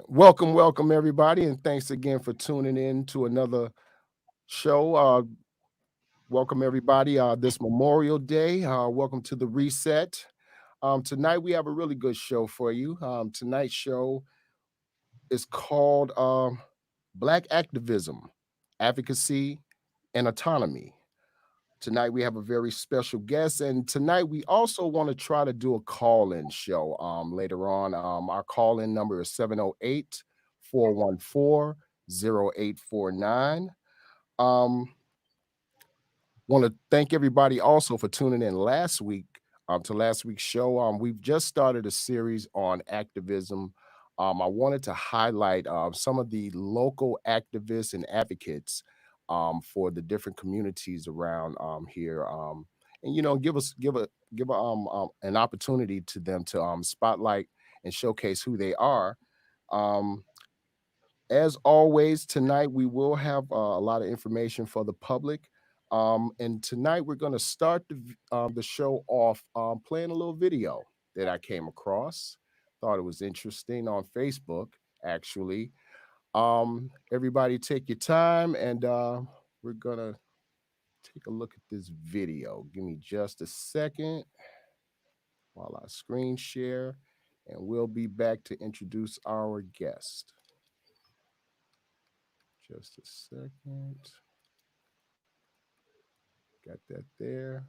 Welcome, everybody, and thanks again for tuning in to another show. Welcome, everybody, this Memorial Day. Welcome to the Reset. Tonight, we have a really good show for you. Tonight's show is called Black Activism, Advocacy, and Autonomy. Tonight, we have a very special guest, and tonight, we also want to try to do a call-in show later on. Our call-in number is 708-414-0849. Um, Want to thank everybody also for tuning in last week to last week's show. We've just started a series on activism. I wanted to highlight some of the local activists and advocates for the different communities around here, and give an opportunity to them to spotlight and showcase who they are. Um, as always, tonight we will have a lot of information for the public. And tonight we're going to start the show off playing a little video that I came across. Thought it was interesting on Facebook, actually. Everybody take your time, and we're going to take a look at this video. Give me just a second while I screen share, and we'll be back to introduce our guest. Just a second. Got that there.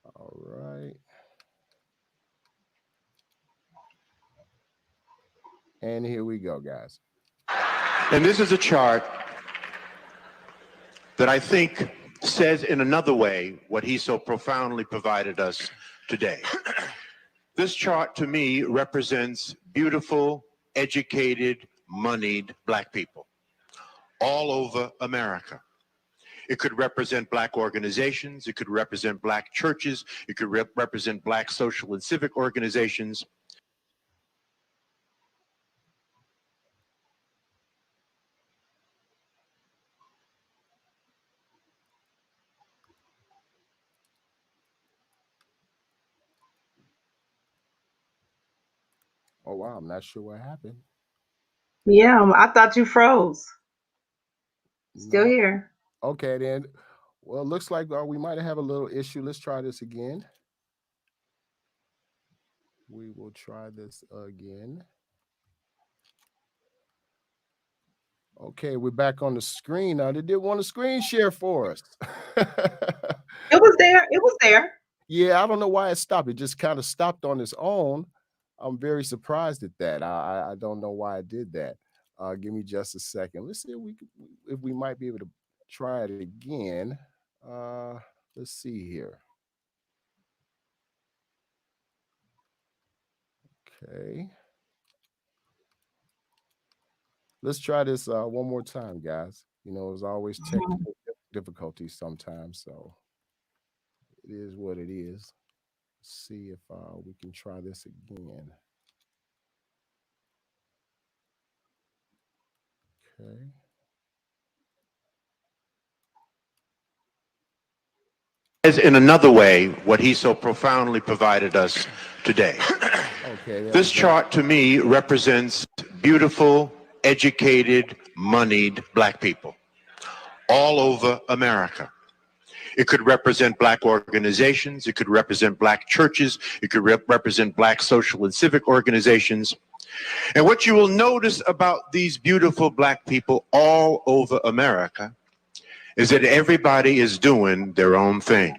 All right. And here we go, guys. And this is a chart that I think says in another way what he so profoundly provided us today. This chart to me represents beautiful, educated, moneyed Black people all over America. It could represent Black organizations. It could represent Black churches. It could represent Black social and civic organizations. Oh, wow. I'm not sure what happened. Yeah, I thought you froze. Still No. here. Okay, then. Well, it looks like we might have a little issue. Let's try this again. We will try this again. Okay, we're back on the screen now. They did want to screen share for us. It was there. It was there. Yeah, I don't know why it stopped. It just kind of stopped on its own. I'm very surprised at that. I don't know why I did that. Give me just a second. Let's see if we might be able to try it again. Let's see here. Okay. Let's try this one more time, guys. You know, there's always technical difficulties sometimes, so it is what it is. Let's see if we can try this again. Okay. As in another way, what he so profoundly provided us today. Okay. This chart to me represents beautiful, educated, moneyed Black people all over America. It could represent Black organizations. It could represent Black churches. It could represent Black social and civic organizations. And what you will notice about these beautiful Black people all over America is that everybody is doing their own thing,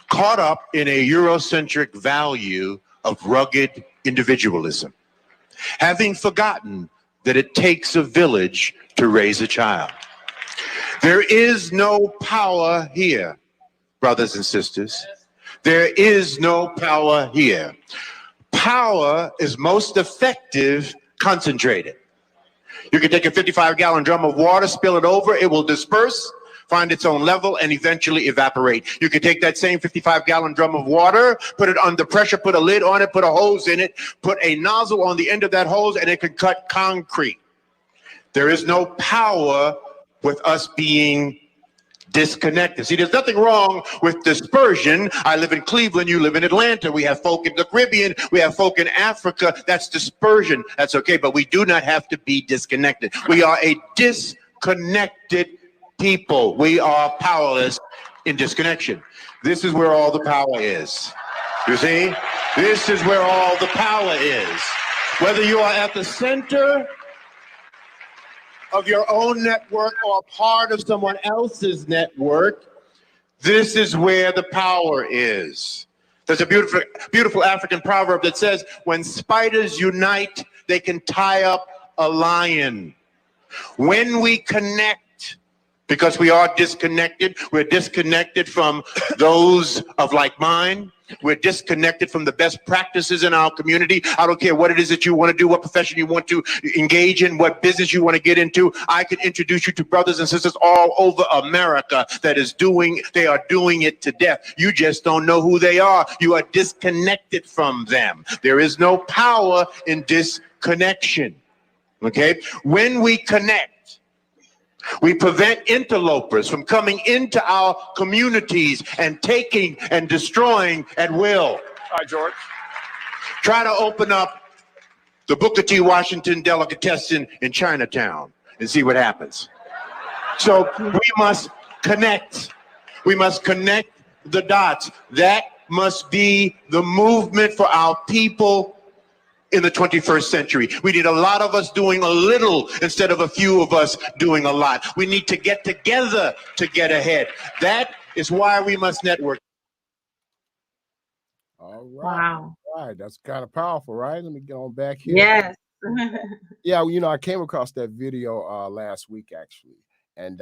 caught up in a Eurocentric value of rugged individualism, having forgotten that it takes a village to raise a child. There is no power here, brothers and sisters. There is no power here. Power is most effective concentrated. You can take a 55-gallon drum of water, spill it over, it will disperse, find its own level, and eventually evaporate. You can take that same 55-gallon drum of water, put it under pressure, put a lid on it, put a hose in it, put a nozzle on the end of that hose, and it can cut concrete. There is no power with us being disconnected. See, there's nothing wrong with dispersion. I live in Cleveland, you live in Atlanta. We have folk in the Caribbean, we have folk in Africa. That's dispersion. That's okay, but we do not have to be disconnected. We are a disconnected people. We are powerless in disconnection. This is where all the power is. You see? This is where all the power is. Whether you are at the center of your own network or part of someone else's network, this is where the power is. There's a beautiful, beautiful African proverb that says, when spiders unite, they can tie up a lion. When we connect, because we are disconnected, we're disconnected from those of like mind. We're disconnected from the best practices in our community. I don't care what it is that you want to do, what profession you want to engage in, what business you want to get into. I can introduce you to brothers and sisters all over America that they are doing it to death. You just don't know who they are. You are disconnected from them. There is no power in disconnection. Okay? When we connect, we prevent interlopers from coming into our communities and taking and destroying at will. Hi, George. Try to open up the Booker T. Washington delicatessen in Chinatown and see what happens. So we must connect. We must connect the dots. That must be the movement for our people in the 21st century. We need a lot of us doing a little instead of a few of us doing a lot. We need to get together to get ahead. That is why we must network. All right. Wow. All right. That's kind of powerful, right? Let me get on back here. Yes. Yeah, I came across that video last week actually. And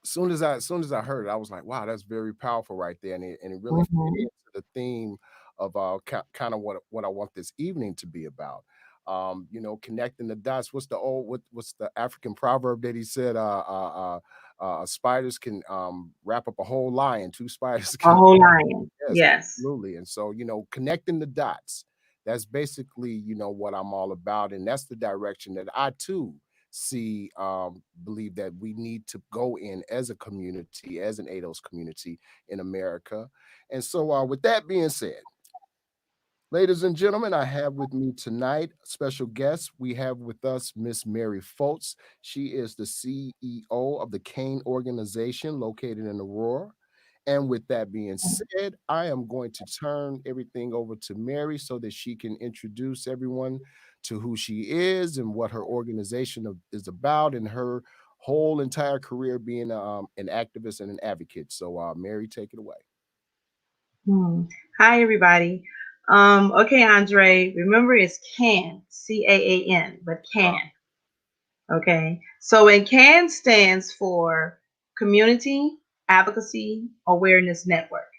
soon as I heard it, I was like, wow, that's very powerful right there. And it really fit into the theme of kind of what I want this evening to be about. Connecting the dots. What's the African proverb that he said? Spiders can wrap up a whole lion. Two spiders can. A whole lion. Yes, Yes. absolutely. And so, connecting the dots. That's basically, what I'm all about, and that's the direction that I too believe that we need to go in as a community, as an ADOS community in America. And so, with that being said, ladies and gentlemen, I have with me tonight special guest. We have with us Miss Mary Foltz. She is the CEO of the CANE organization located in Aurora. And with that being said, I am going to turn everything over to Mary so that she can introduce everyone to who she is and what her organization is about and her whole entire career being an activist and an advocate. So, Mary, take it away. Hi, everybody. Okay, Andre, remember it's CAN, CAAN, but CAN. Okay. So, and CAN stands for Community Advocacy Awareness Network,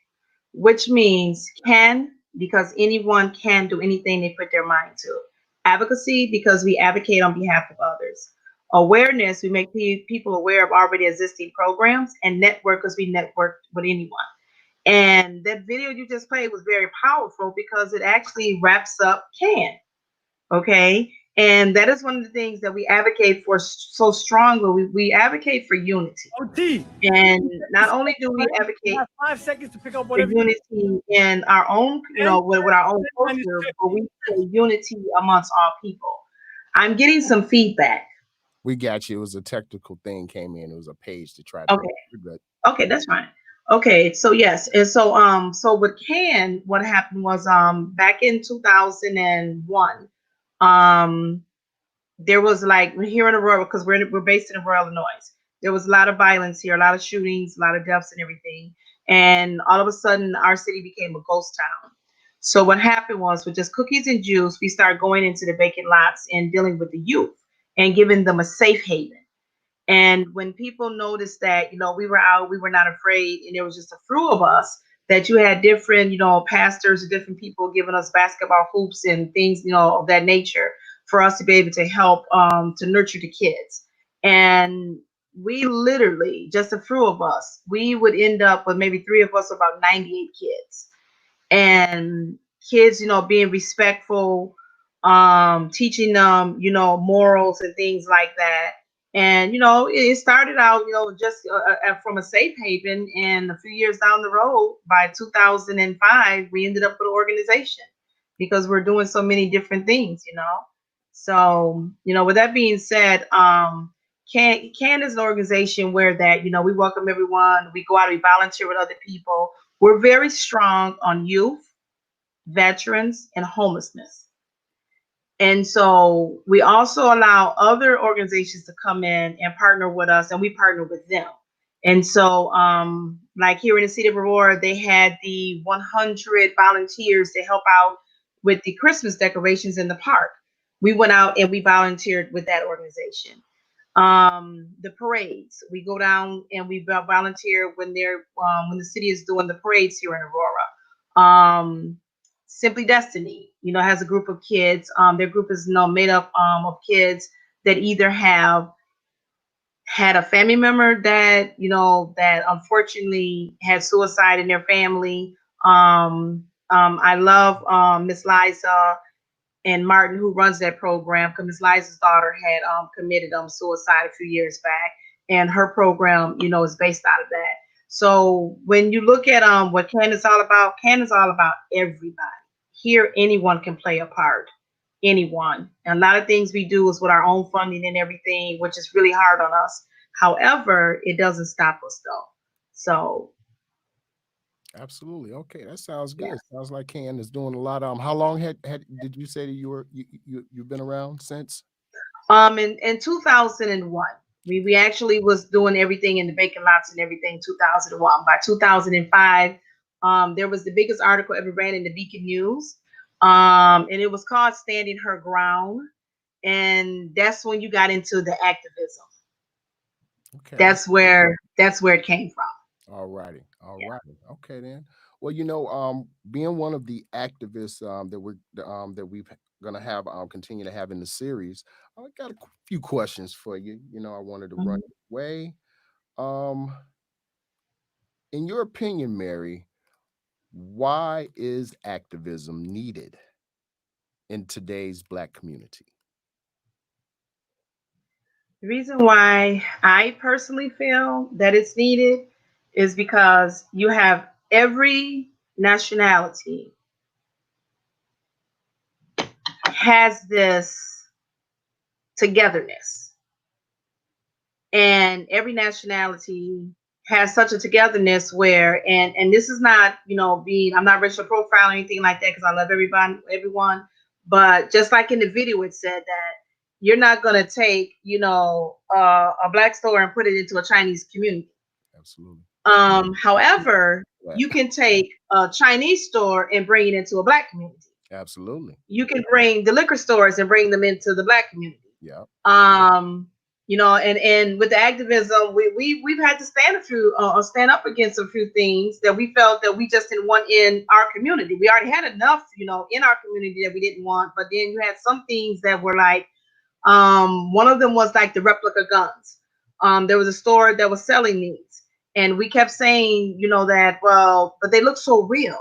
which means can because anyone can do anything they put their mind to. Advocacy because we advocate on behalf of others. Awareness, we make people aware of already existing programs, and network because we network with anyone. And that video you just played was very powerful because it actually wraps up CAN. Okay. And that is one of the things that we advocate for so strongly. We advocate for unity. OT. And not only do we advocate You have 5 seconds to pick up for whatever you unity in our own, with our own culture, but we say unity amongst all people. I'm getting some feedback. We got you. It was a technical thing came in. It was a page to try to. Okay. You're good. Okay, that's fine. Okay, so yes, and so with CAN, what happened was back in 2001, there was like here in Aurora because we're based in Aurora, Illinois. There was a lot of violence here, a lot of shootings, a lot of deaths, and everything. And all of a sudden, our city became a ghost town. So what happened was, with just cookies and juice, we started going into the vacant lots and dealing with the youth and giving them a safe haven. And when people noticed that, we were out, we were not afraid, and there was just a few of us, that you had different, pastors and different people giving us basketball hoops and things, of that nature for us to be able to help to nurture the kids. And we literally, just a few of us, we would end up with maybe 3 of us, about 98 kids. And kids, being respectful, teaching them, morals and things like that. And it started out, just from a safe haven, and a few years down the road, by 2005, we ended up with an organization because we're doing so many different things. So, with that being said, Can is an organization where that, we welcome everyone. We go out, we volunteer with other people. We're very strong on youth, veterans, and homelessness. And so we also allow other organizations to come in and partner with us, and we partner with them. And so, like here in the city of Aurora, they had the 100 volunteers to help out with the Christmas decorations in the park. We went out and we volunteered with that organization. The parades, we go down and we volunteer when the city is doing the parades here in Aurora. Simply Destiny, has a group of kids. Their group is made up of kids that either have had a family member that unfortunately had suicide in their family. I love Miss Liza and Martin, who runs that program, because Miss Liza's daughter had committed suicide a few years back, and her program, is based out of that. So when you look at what CAN is all about, CAN is all about everybody. Here, anyone can play a part. Anyone. And a lot of things we do is with our own funding and everything, which is really hard on us. However, it doesn't stop us though. So Absolutely. Okay, that sounds yeah. good. Sounds like Ken is doing a lot. How long had did you say that you've been around since? In 2001, we actually was doing everything in the vacant lots and everything. 2001. By 2005, there was the biggest article ever ran in the Beacon News, and it was called "Standing Her Ground," and that's when you got into the activism. Okay. That's where it came from. All righty. All Yeah. righty. Okay then. Well, being one of the activists that we're gonna have continue to have in the series, I got a few questions for you. I wanted to run Mhm. your way. Um, in your opinion, Mary, why is activism needed in today's Black community? The reason why I personally feel that it's needed is because you have every nationality has this togetherness, and every nationality has such a togetherness where, and this is not, being, I'm not racial profile or anything like that, because I love everyone, but just like in the video it said that you're not going to take, a black store and put it into a Chinese community. Absolutely. However, Right. you can take a Chinese store and bring it into a black community. Absolutely. You can bring the liquor stores and bring them into the black community. Yeah. um and with the activism, we've had to stand up against a few things that we felt that we just didn't want in our community. We already had enough, in our community, that we didn't want, but then you had some things that were like, one of them was like the replica guns. There was a store that was selling these, and we kept saying, that, well, but they look so real.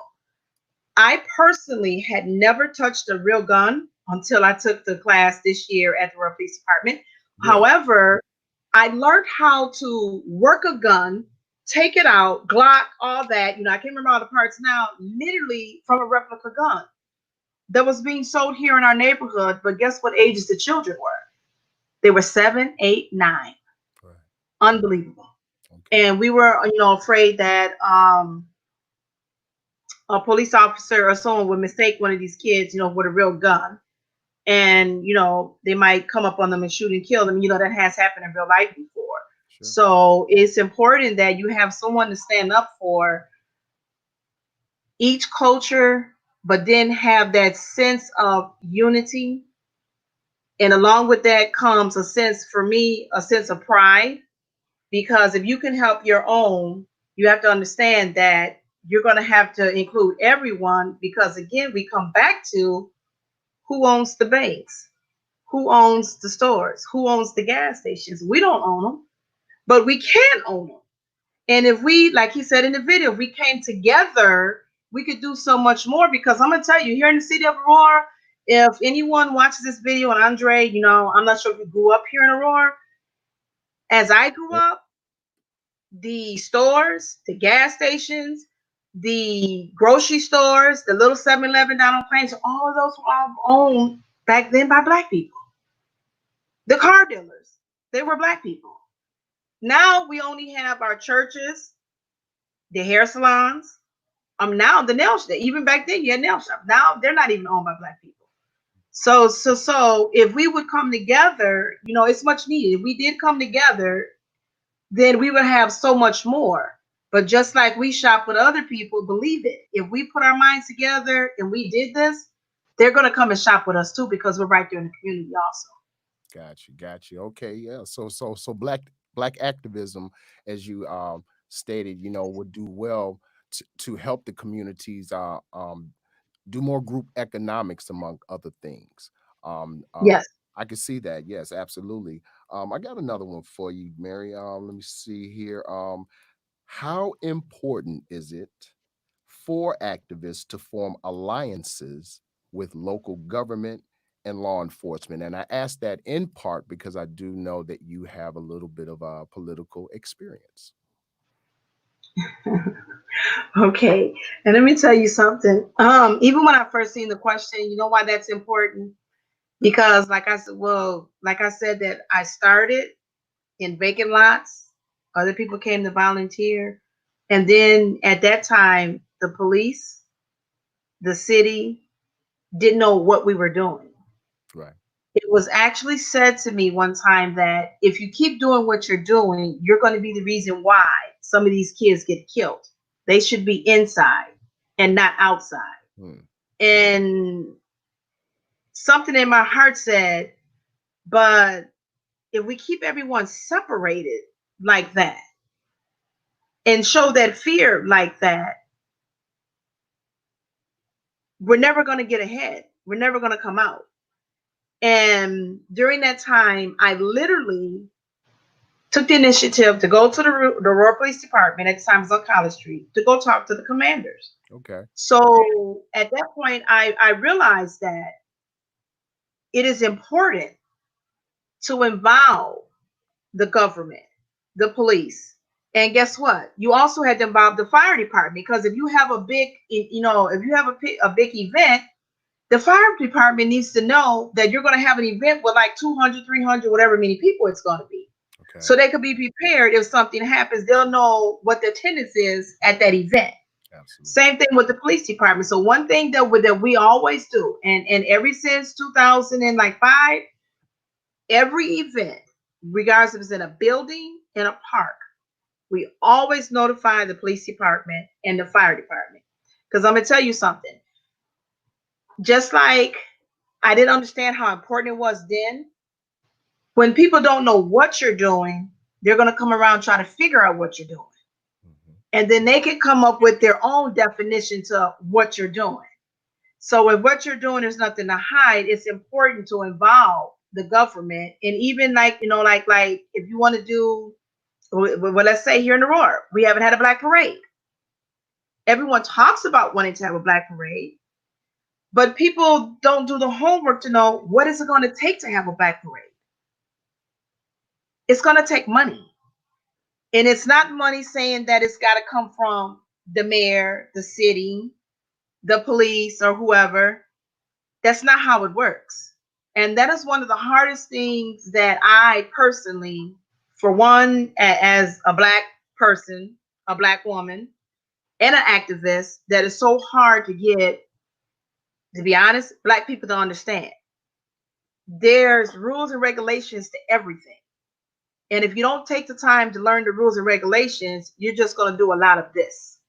I personally had never touched a real gun until I took the class this year at the Royal Police Department. Really? However, I learned how to work a gun, take it out, Glock, all that. I can't remember all the parts now, literally from a replica gun that was being sold here in our neighborhood. But guess what ages the children were? They were 7, 8, 9. Right. Unbelievable. Okay. And we were, afraid that a police officer or someone would mistake one of these kids, with a real gun, and they might come up on them and shoot and kill them. That has happened in real life before. Sure. So it's important that you have someone to stand up for each culture, but then have that sense of unity. And along with that comes a sense, for me, a sense of pride, because if you can help your own, you have to understand that you're going to have to include everyone, because again, we come back to who owns the banks, who owns the stores, who owns the gas stations. We don't own them, but we can own them. And if we, like he said in the video, if we came together, we could do so much more. Because I'm going to tell you, here in the city of Aurora, if anyone watches this video, and Andre, I'm not sure if you grew up here in Aurora, As I grew up, the stores, the gas stations, the grocery stores, the little 7-Eleven down on Plains, all of those were all owned back then by black people. The car dealers, they were black people. Now we only have our churches, the hair salons. Now the nail shop. Even back then, you had nail shop. Now they're not even owned by black people. So if we would come together, it's much needed. If we did come together, then we would have so much more. But just like we shop with other people, believe it. If we put our minds together and we did this, they're gonna come and shop with us too because we're right there in the community also. Got you. Okay, yeah. So black activism, as you stated, would do well to help the communities do more group economics among other things. Um, um, Yes. I can see that. Yes, absolutely. I got another one for you, Mary. Let me see here. How important is it for activists to form alliances with local government and law enforcement? And I ask that in part because I do know that you have a little bit of political experience. Okay. And let me tell you something. Even when I first seen the question, you know why that's important? Because like I said that I started in vacant lots. Other people came to volunteer. And then at that time, the police, the city didn't know what we were doing. Right. It was actually said to me one time that if you keep doing what you're doing, you're going to be the reason why some of these kids get killed. They should be inside and not outside. Hmm. And something in my heart said, but if we keep everyone separated like that and show that fear like that, we're never going to get ahead. We're never going to come out. And during that time, I literally took the initiative to go to the Royal Police Department at the time it was on College Street to go talk to the commanders. Okay. So at that point, I realized that it is important to involve the government, the police. And guess what? You also had to involve the fire department because if you have a big, if you have a big event, the fire department needs to know that you're going to have an event with like 200, 300, whatever many people it's going to be. Okay. So they could be prepared if something happens. They'll know what the attendance is at that event. Absolutely. Same thing with the police department. So one thing that we always do, and ever since 2005, every event, regardless if it's in a building, in a park, we always notify the police department and the fire department. Because I'm gonna tell you something. Just like I didn't understand how important it was then, when people don't know what you're doing, they're gonna come around trying to figure out what you're doing. Mhm. And then they can come up with their own definition to what you're doing. So if what you're doing is nothing to hide, it's important to involve the government. And even like, like if you want to do, well, let's say here in Aurora, we haven't had a black parade. Everyone talks about wanting to have a black parade, but people don't do the homework to know what is it going to take to have a black parade. It's going to take money. And it's not money saying that it's got to come from the mayor, the city, the police, or whoever. That's not how it works. And that is one of the hardest things that I personally, for one, as a black person, a black woman, and an activist, that is so hard to get, to be honest, black people don't understand. There's rules and regulations to everything. And if you don't take the time to learn the rules and regulations, you're just going to do a lot of this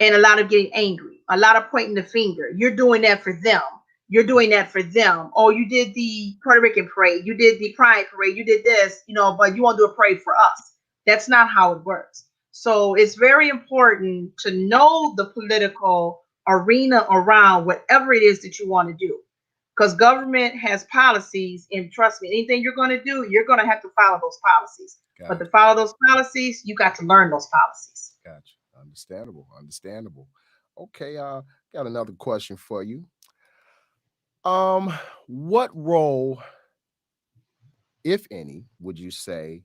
and a lot of getting angry, a lot of pointing the finger. You're doing that for them. You're doing that for them. Oh, you did the Puerto Rican parade. You did the Pride parade. You did this, but you want to do a parade for us. That's not how it works. So it's very important to know the political arena around whatever it is that you want to do. Because government has policies, and trust me, anything you're going to do, you're going to have to follow those policies. But to Gotcha. follow those policies, you got to learn those policies. Gotcha. Understandable. Understandable. Okay. Got another question for you. Um, what role if any, would you say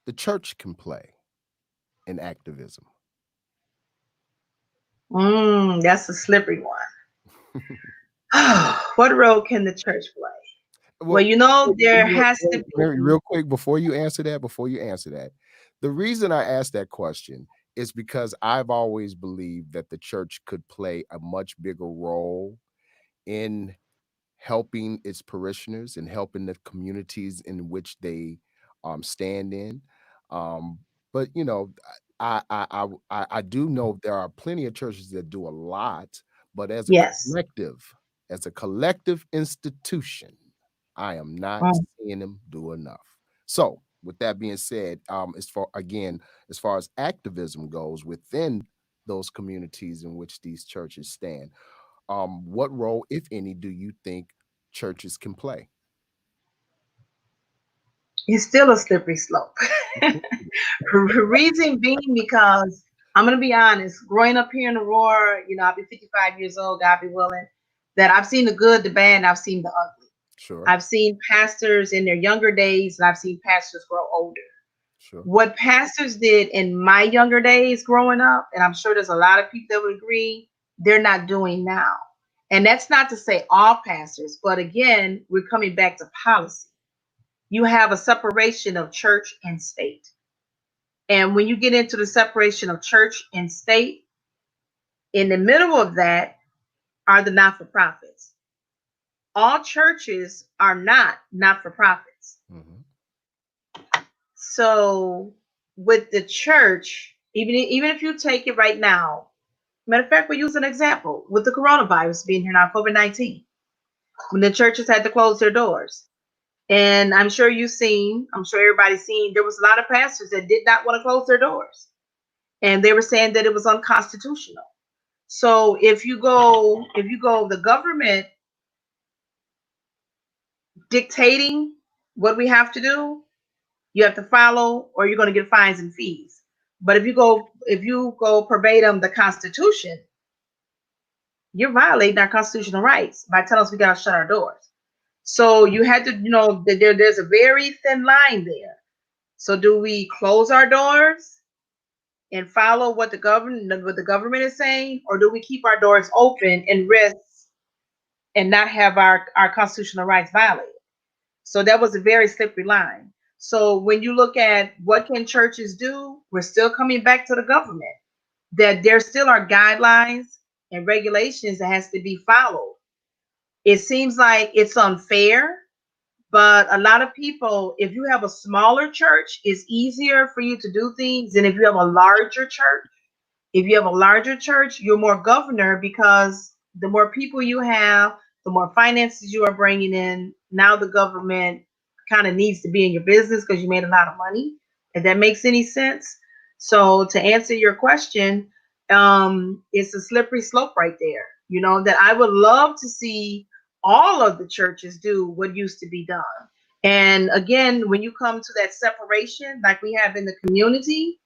the church can play in activism? That's a slippery one. What role can the church play? Well, Well, there has to be. real quick before you answer that, the reason I asked that question is because I've always believed that the church could play a much bigger role in helping its parishioners and helping the communities in which they stand in. Um, but I do know there are plenty of churches that do a lot, but Yes. as a collective institution, I am not Mm. seeing them do enough. So, with that being said, as far as activism goes within those communities in which these churches stand, what role, if any, do you think churches can play? It's still a slippery slope. Reason being because I'm gonna be honest, growing up here in Aurora, I'll be 55 years old, God be willing, that I've seen the good, the bad, and I've seen the ugly. Sure, I've seen pastors in their younger days, and I've seen pastors grow older. sure. What pastors did in my younger days growing up, and I'm sure there's a lot of people that would agree, they're not doing now. And that's not to say all pastors, but again, we're coming back to policy. You have a separation of church and state. And when you get into the separation of church and state, in the middle of that are the not for profits. All churches are not for profits. Mhm. So, with the church, even if you take it right now, matter of fact, we use an example with the coronavirus being here now, COVID-19, when the churches had to close their doors. And I'm sure everybody's seen, there was a lot of pastors that did not want to close their doors. And they were saying that it was unconstitutional. So if you go the government dictating what we have to do, you have to follow or you're going to get fines and fees. But if you go verbatim the Constitution, you're violating our constitutional rights by telling us we got to shut our doors. So you had to, that there's a very thin line there. So do we close our doors and follow what the government is saying, or do we keep our doors open and risk and not have our constitutional rights violated? So that was a very slippery line. So when you look at what can churches do, we're still coming back to the government. That there still are guidelines and regulations that has to be followed. It seems like it's unfair, but a lot of people, if you have a smaller church, it's easier for you to do things than if you have a larger church. If you have a larger church, you're more governor because the more people you have, the more finances you are bringing in. Now the government kind of needs to be in your business because you made a lot of money. If that makes any sense. So to answer your question, it's a slippery slope right there. That I would love to see all of the churches do what used to be done. And again, when you come to that separation, like we have in the community,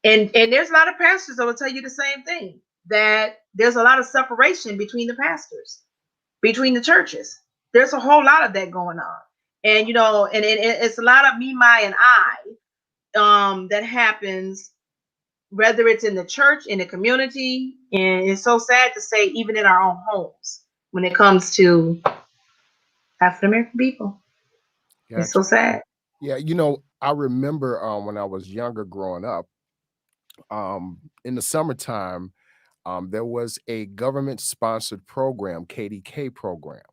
and there's a lot of pastors that will tell you the same thing, that there's a lot of separation between the pastors, between the churches. There's a whole lot of that going on. And it's a lot of me, my, and I that happens, whether it's in the church, in the community, and it's so sad to say, even in our own homes, when it comes to African American people. It's Gotcha. so sad. Yeah, I remember when I was younger growing up, in the summertime, there was a government-sponsored program, KDK program,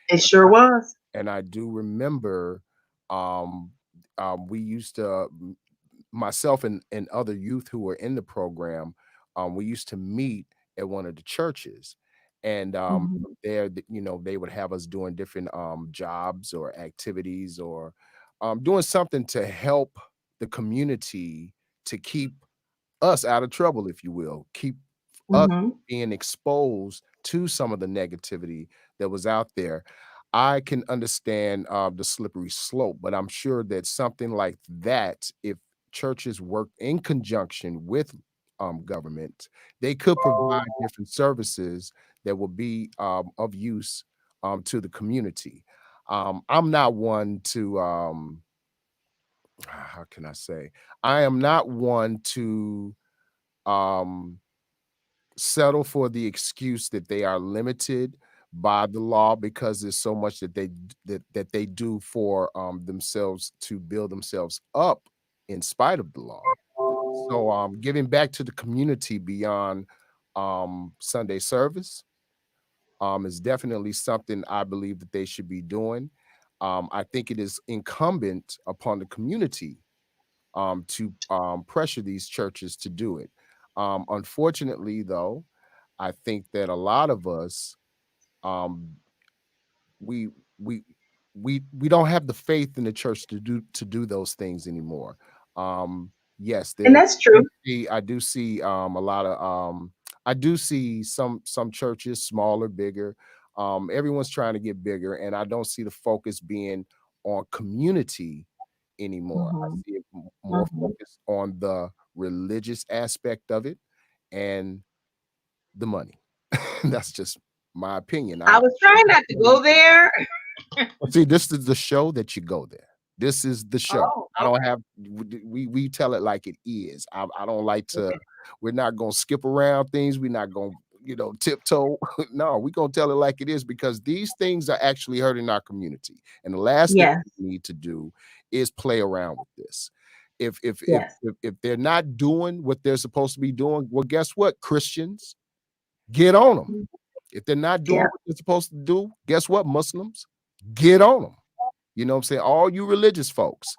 It sure was. and I do remember um, we used to myself and other youth who were in the program, we used to meet at one of the churches. And Mhm. there, they would have us doing different jobs or activities or doing something to help the community to keep us out of trouble, if you will, keep us Mhm. being exposed to some of the negativity that was out there. I can understand the slippery slope, but I'm sure that something like that, if churches work in conjunction with government, they could provide different services that will be of use to the community. I'm not one to how can I say? I am not one to um settle for the excuse that they are limited by the law because there's so much that that they do for themselves to build themselves up in spite of the law. So giving back to the community beyond Sunday service is definitely something I believe that they should be doing. I think it is incumbent upon the community to pressure these churches to do it. Unfortunately, though, I think that a lot of us um, we we we don't have the faith in the church to do those things anymore. Yes, And there that's true. I do see a lot of I do see some churches smaller, bigger. Everyone's trying to get bigger, and I don't see the focus being on community anymore. I Hmm. see it more Hmm. focused on the religious aspect of it and the money. That's just my opinion. I was trying not to go there. Well, see, this is the show that you go there. This is the show. Oh, I don't okay. have we tell it like it is. I don't like to. Okay. We're not gonna skip around things. We're not gonna tiptoe. No, we're gonna tell it like it is because these things are actually hurting our community. And the last thing Yes. we need to do is play around with this. Yes. If they're not doing what they're supposed to be doing, well, guess what? Christians, get on them. If they're not doing Yeah. what they're supposed to do, guess what? Muslims, get on them. You know what I'm saying? All you religious folks,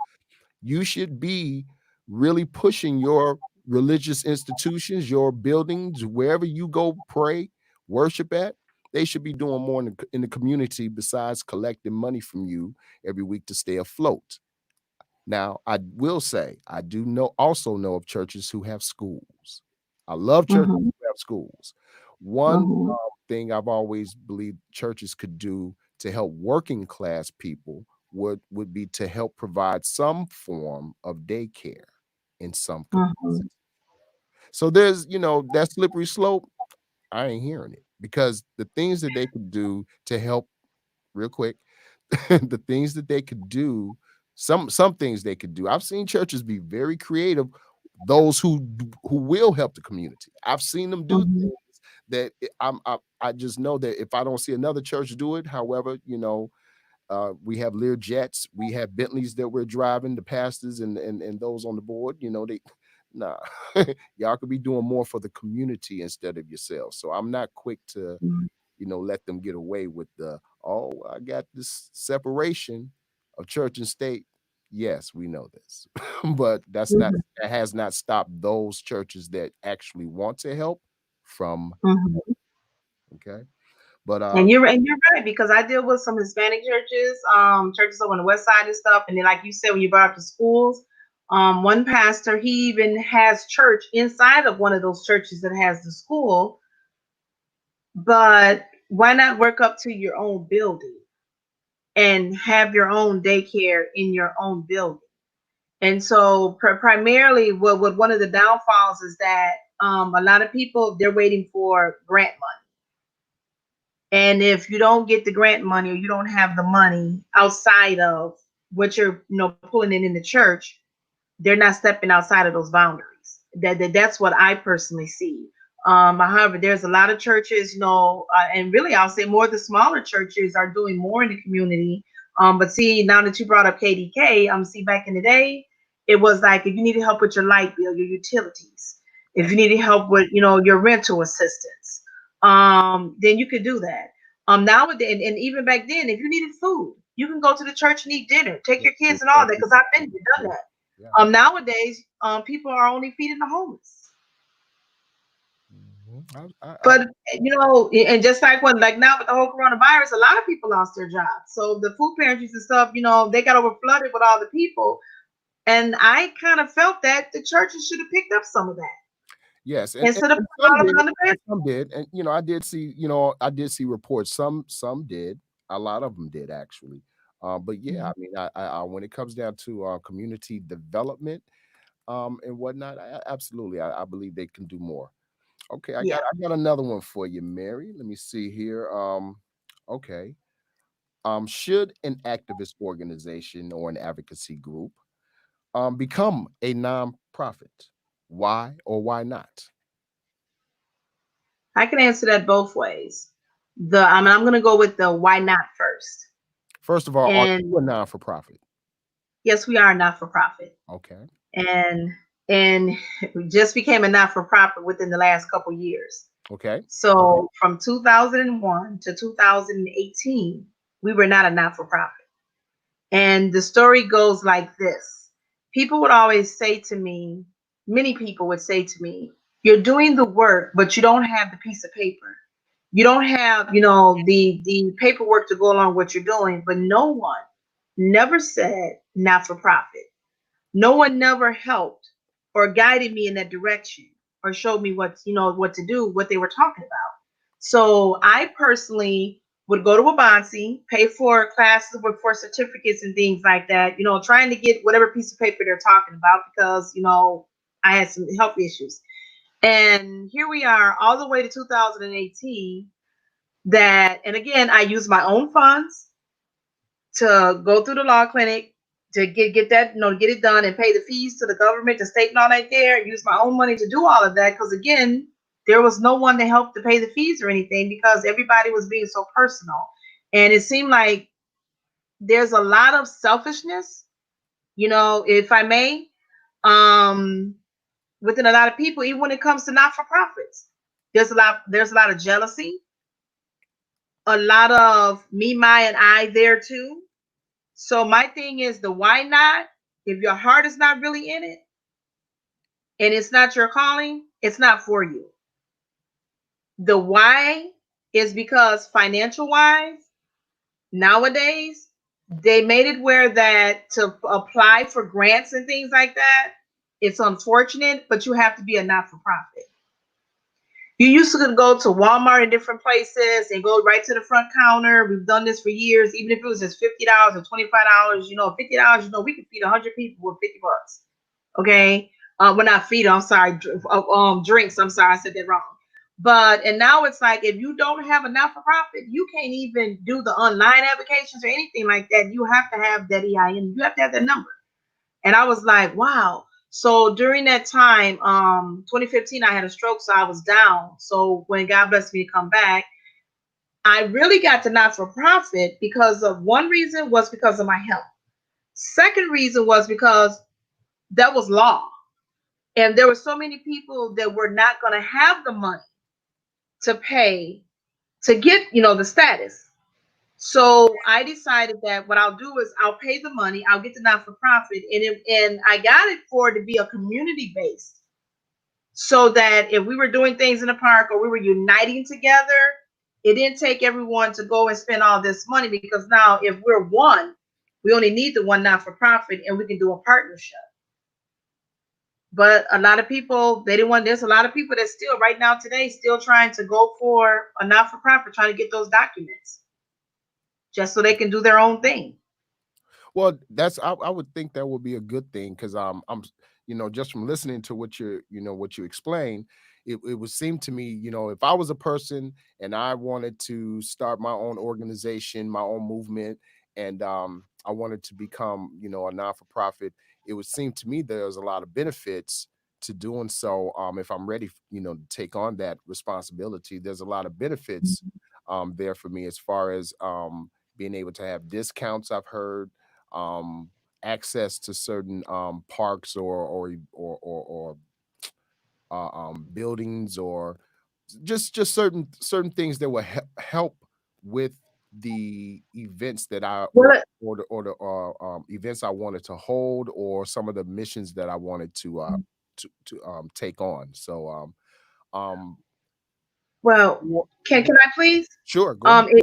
you should be really pushing your religious institutions, your buildings, wherever you go pray, worship at. They should be doing more in the community besides collecting money from you every week to stay afloat. Now, I will say, I do also know of churches who have schools. I love churches Hmm. who have schools. One Hmm. thing I've always believed churches could do to help working class people would be to help provide some form of daycare in some Hmm. capacity. So there's, that slippery slope. I ain't hearing it because the things that they could do to help real quick, the things that they could do, some things they could do. I've seen churches be very creative, those who will help the community. I've seen them do Hmm. things that I just know that if I don't see another church do it, however, we have Lear jets, we have Bentleys that we're driving, the pastors and those on the board, they nah. Y'all could be doing more for the community instead of yourselves. So I'm not quick to let them get away with I got this separation of church and state. Yes, we know this. But Hmm. that has not stopped those churches that actually want to help from, Hmm. okay. But And you're right because I deal with some Hispanic churches, churches over on the west side and stuff. And then, like you said, when you brought up the schools, one pastor he even has church inside of one of those churches that has the school. But why not work up to your own building and have your own daycare in your own building? And so, primarily, what one of the downfalls is that a lot of people they're waiting for grant money. And if you don't get the grant money or you don't have the money outside of what you're, pulling in the church, they're not stepping outside of those boundaries. That's what I personally see. However, there's a lot of churches, and really I'll say more of the smaller churches are doing more in the community. But see, now that you brought up KDK, see back in the day, it was like if you needed help with your light bill, your utilities, if right. you needed help with, your rental assistance, then you could do that. Nowadays, and even back then, if you needed food, you can go to the church and eat dinner, take your kids and all that, because I've been there, done that. Yeah. Nowadays, people are only feeding the homeless. Mhm. But and just like now with the whole coronavirus, a lot of people lost their jobs. So the food pantries and stuff, they got over flooded with all the people. And I kind of felt that the churches should have picked up some of that Yes, instead of and putting some all of did, it on the and bench. some did, and I did see reports. Some did, a lot of them did actually. But yeah, I mean, when it comes down to community development, and whatnot, absolutely, I believe they can do more. Okay, Yeah. I got another one for you, Mary. Let me see here. Okay, Should an activist organization or an advocacy group become a nonprofit? Why or why not? I can answer that both ways. I'm going to go with the why not first. First of all, are And you a non for profit? yes, we are not for profit, Okay. and and we just became a not for profit within the last couple years. Okay. So from 2001 to 2018, we were not a not for profit. And the story goes like this. People would always say to me, many people would say to me, you're doing the work, but you don't have the piece of paper. You don't have, the paperwork to go along with what you're doing, but no one never said not for profit. No one never helped or guided me in that direction or showed me what to do, what they were talking about. So I personally would go to Wabansi, pay for classes, work for certificates and things like that, trying to get whatever piece of paper they're talking about because, I had some health issues. And here we are all the way to 2018 and again, I use my own funds to go through the law clinic to get that, get it done and pay the fees to the government, the state and all that there, use my own money to do all of that. Because again, there was no one to help to pay the fees or anything because everybody was being so personal. And it seemed like there's a lot of selfishness, if I may, um, within a lot of people, even when it comes to not-for-profits. There's a lot of jealousy, a lot of me, my, and I there too. So my thing is the why not? If your heart is not really in it and it's not your calling, it's not for you. The why is because financial wise, nowadays, they made it where that to apply for grants and things like that, it's unfortunate, but you have to be a not for profit. You used to go to Walmart and different places and go right to the front counter. We've done this for years, even if it was just $50 or $25. $50. We could feed 100 people with $50. Okay, well not feed. I'm sorry, drinks. I'm sorry, I said that wrong. And now it's like if you don't have a not for profit, you can't even do the online applications or anything like that. You have to have that EIN. You have to have that number. And I was like, wow. So during that time, 2015, I had a stroke, so I was down. So when God blessed me to come back, I really got to not for profit because of one reason was because of my health. Second reason was because that was law. And there were so many people that were not going to have the money to pay to get, the status. So I decided that what I'll do is I'll pay the money, I'll get the not for profit, and I got it for it to be a community based, so that if we were doing things in the park or we were uniting together, it didn't take everyone to go and spend all this money because now if we're one, we only need the one not for profit and we can do a partnership. But a lot of people they didn't want. There's a lot of people that still right now today still trying to go for a not for profit, trying to get those documents just so they can do their own thing. Well, I would think that would be a good thing because just from listening to what you explained, it would seem to me, if I was a person and I wanted to start my own organization, my own movement, and I wanted to become, a non-for-profit, it would seem to me there's a lot of benefits to doing so. If I'm ready, to take on that responsibility, there's a lot of benefits there for me as far as being able to have discounts. I've heard um, access to certain parks or buildings or just certain things that will help with the events that I Well, events I wanted to hold or some of the missions that I wanted to take on. So um Well, wha- can I please? sure, go ahead.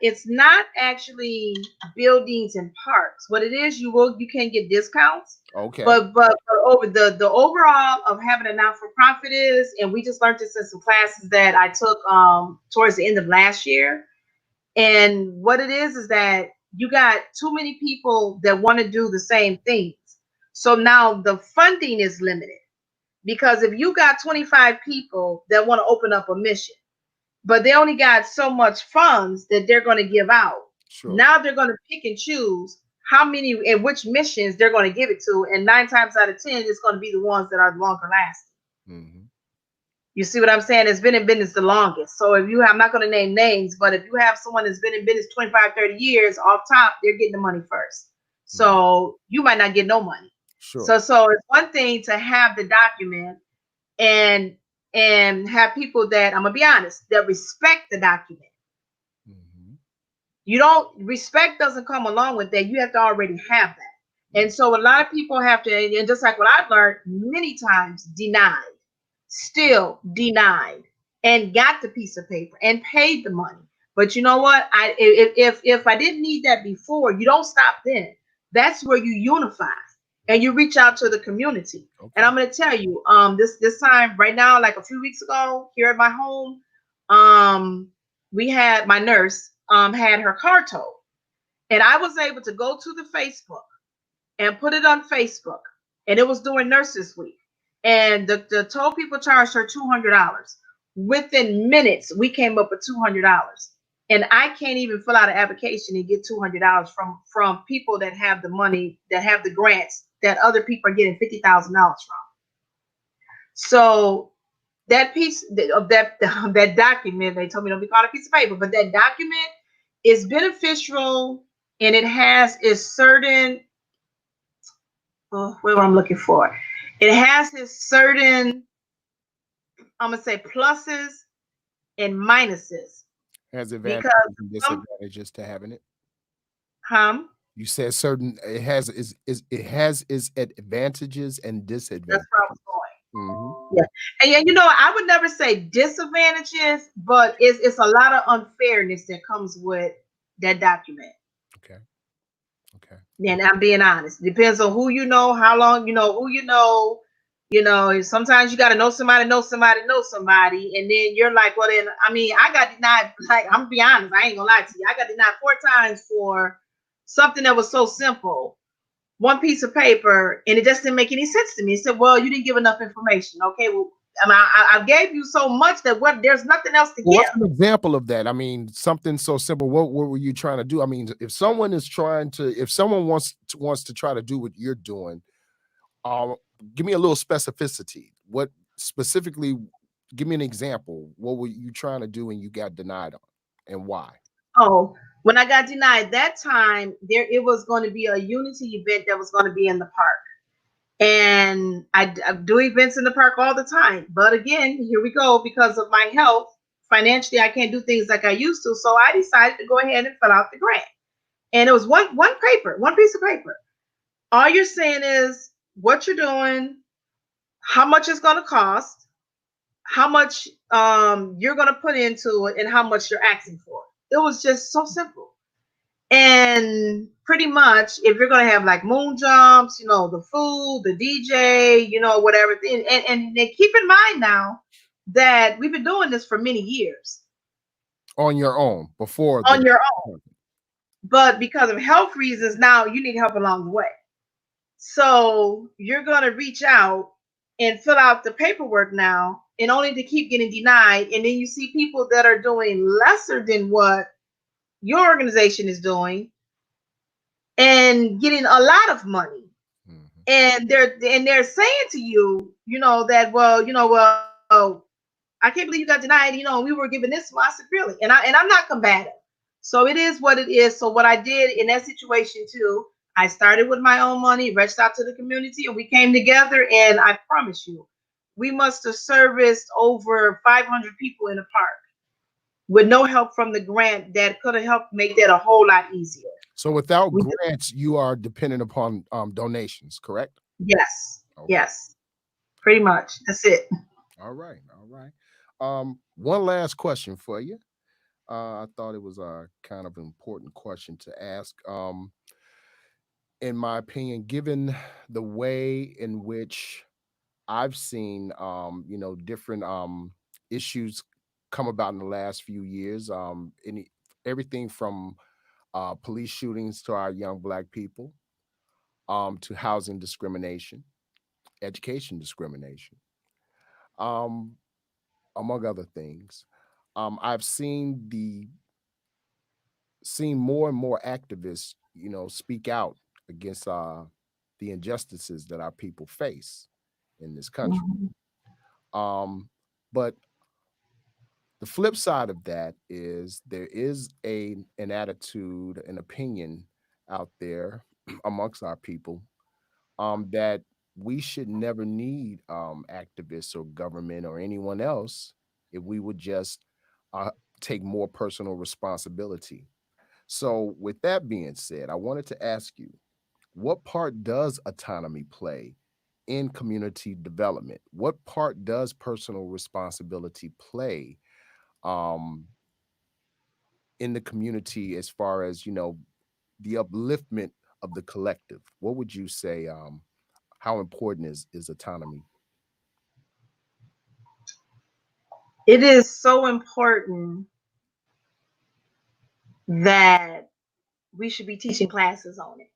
It's not actually buildings and parks. What it is, you can get discounts, Okay. but over the overall of having a not for profit is, and we just learned this in some classes that I took towards the end of last year. And what it is that you got too many people that want to do the same things. So now the funding is limited because if you got 25 people that want to open up a mission but they only got so much funds that they're going to give out. Sure. Now they're going to pick and choose how many and which missions they're going to give it to, and 9 times out of 10, it's going to be the ones that are longer lasting. Mm-hmm. You see what I'm saying? It's been in business the longest. So if you have, I'm not going to name names, but if you have someone that's been in business 25, 30 years, off top, they're getting the money first. Mm-hmm. So you might not get no money. Sure. So it's one thing to have the document and have people that, I'm gonna be honest, that respect the document. Mm-hmm. You don't, respect doesn't come along with that. You have to already have that. And so a lot of people have to, and just like what I've learned many times, denied, still denied, and got the piece of paper and paid the money. But you know what? If I didn't need that before, you don't stop then. That's where you unify and you reach out to the community. And Okay. I'm gonna tell you, this time right now, like a few weeks ago, here at my home, we had my nurse had her car towed, and I was able to go to the Facebook and put it on Facebook, and it was during Nurses Week, and the tow people charged her $200. Within minutes, we came up with $200, and I can't even fill out an application and get $200 from people that have the money, that have the grants that other people are getting $50,000 from. So that piece of that document, they told me don't be called a piece of paper, but that document is beneficial, and it has its certain, what I'm looking for. It has its certain, I'm gonna say, pluses and minuses, Has because advantages and some, disadvantages to having it. You said certain it has is it has its advantages and that's where I was disadvantages. going. Mm-hmm. Yeah, and yeah, I would never say disadvantages, but it's a lot of unfairness that comes with that document. Okay. Okay. And I'm being honest. Depends on who you know, how long you know, who you know. Sometimes you got to know somebody, and then you're like, well, then, I mean, I got denied. Like, I'm gonna be honest, I ain't gonna lie to you. I got denied 4 times for something that was so simple, one piece of paper, and it just didn't make any sense to me. It said, well, you didn't give enough information. Okay, well, I gave you so much that there's nothing else to Well, give. what's an example of that? I mean, something so simple. What were you trying to do? I mean, if someone wants to try to do what you're doing, um, give me a little specificity. What specifically? Give me an example. What were you trying to do and you got denied on, and why? Oh, when I got denied that time, it was going to be a unity event that was going to be in the park. And I do events in the park all the time. But again, here we go, because of my health, financially, I can't do things like I used to. So I decided to go ahead and fill out the grant. And it was one paper, one piece of paper. All you're saying is what you're doing, how much it's going to cost, how much you're going to put into it, and how much you're asking for. It was just so simple. And pretty much, if you're gonna have like moon jumps, the food, the DJ, whatever. And keep in mind now that we've been doing this for many years On your own before on the your own, but because of health reasons, now you need help along the way. So you're gonna reach out and fill out the paperwork now, and only to keep getting denied. And then you see people that are doing lesser than what your organization is doing and getting a lot of money, Mhm. and they're saying to you, that, well, I can't believe you got denied, we were given this much. I said, really? And I'm not combative, so it is what it is. So what I did in that situation too, I started with my own money, reached out to the community, and we came together, and I promise you, we must have serviced over 500 people in the park with no help from the grant that could have helped make that a whole lot easier. So without We grants, you are dependent upon donations, correct? Yes, Okay. yes, pretty much. That's it. All right. All right. One last question for you. I thought it was a kind of important question to ask. In my opinion, given the way in which I've seen, different issues come about in the last few years, everything from police shootings to our young black people, to housing discrimination, education discrimination, um, among other things. I've seen the seen more and more activists, speak out against the injustices that our people face in this country. Mhm. Um, but the flip side of that is there is an attitude, an opinion out there amongst our people, that we should never need activists or government or anyone else if we would just uh, take more personal responsibility. So, with that being said, I wanted to ask you, what part does autonomy play in community development? What part does personal responsibility play um, in the community as far as, the upliftment of the collective? What would you say? How important is autonomy? It is so important that we should be teaching classes on it.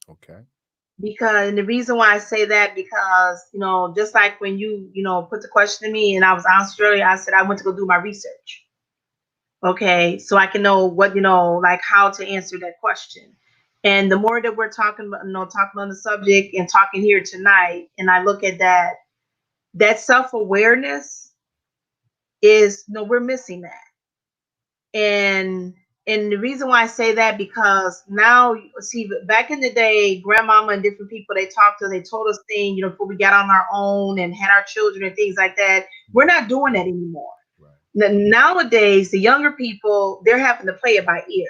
Okay. Because and the reason why I say that, because just like when you put the question to me and I was answering earlier, I said I went to go do my research. Okay, so I can know what like how to answer that question. And the more that we're talking about, talking on the subject and talking here tonight, and I look at that self-awareness is we're missing that. And the reason why I say that, because now, see, back in the day, grandmama and different people they talked to, they told us things, before we got on our own and had our children and things like that. We're not doing that anymore. Right. Nowadays, the younger people, they're having to play it by ear.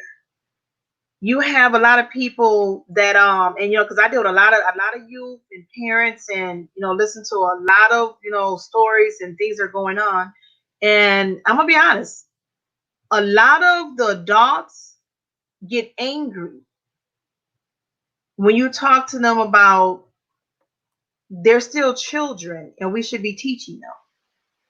You have a lot of people that and because I deal with a lot of youth and parents, and listen to a lot of stories and things that are going on. And I'm gonna be honest, a lot of the adults get angry when you talk to them about they're still children and we should be teaching them.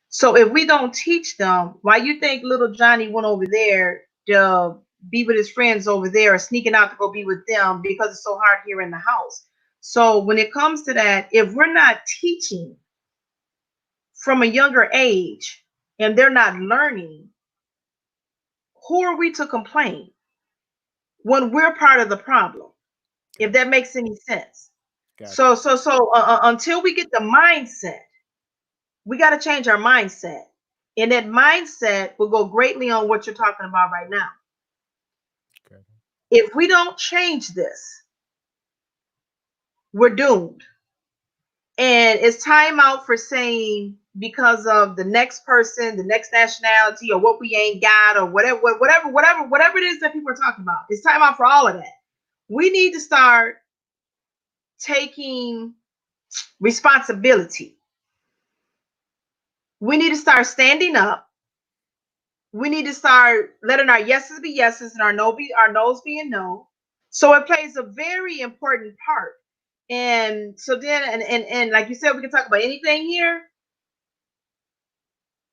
So if we don't teach them, why you think little Johnny went over there to be with his friends over there, or sneaking out to go be with them because it's so hard here in the house? So when it comes to that, if we're not teaching from a younger age and they're not learning, who are we to complain when we're part of the problem? If that makes any sense. Gotcha. So until we get the mindset, we got to change our mindset. And that mindset will go greatly on what you're talking about right now. Okay. If we don't change this, we're doomed. And it's time out for saying because of the next person, the next nationality, or what we ain't got, or whatever it is that people are talking about. It's time out for all of that. We need to start taking responsibility. We need to start standing up. We need to start letting our yeses be yeses and our no's be a no. So it plays a very important part. And so then, and like you said, we can talk about anything here.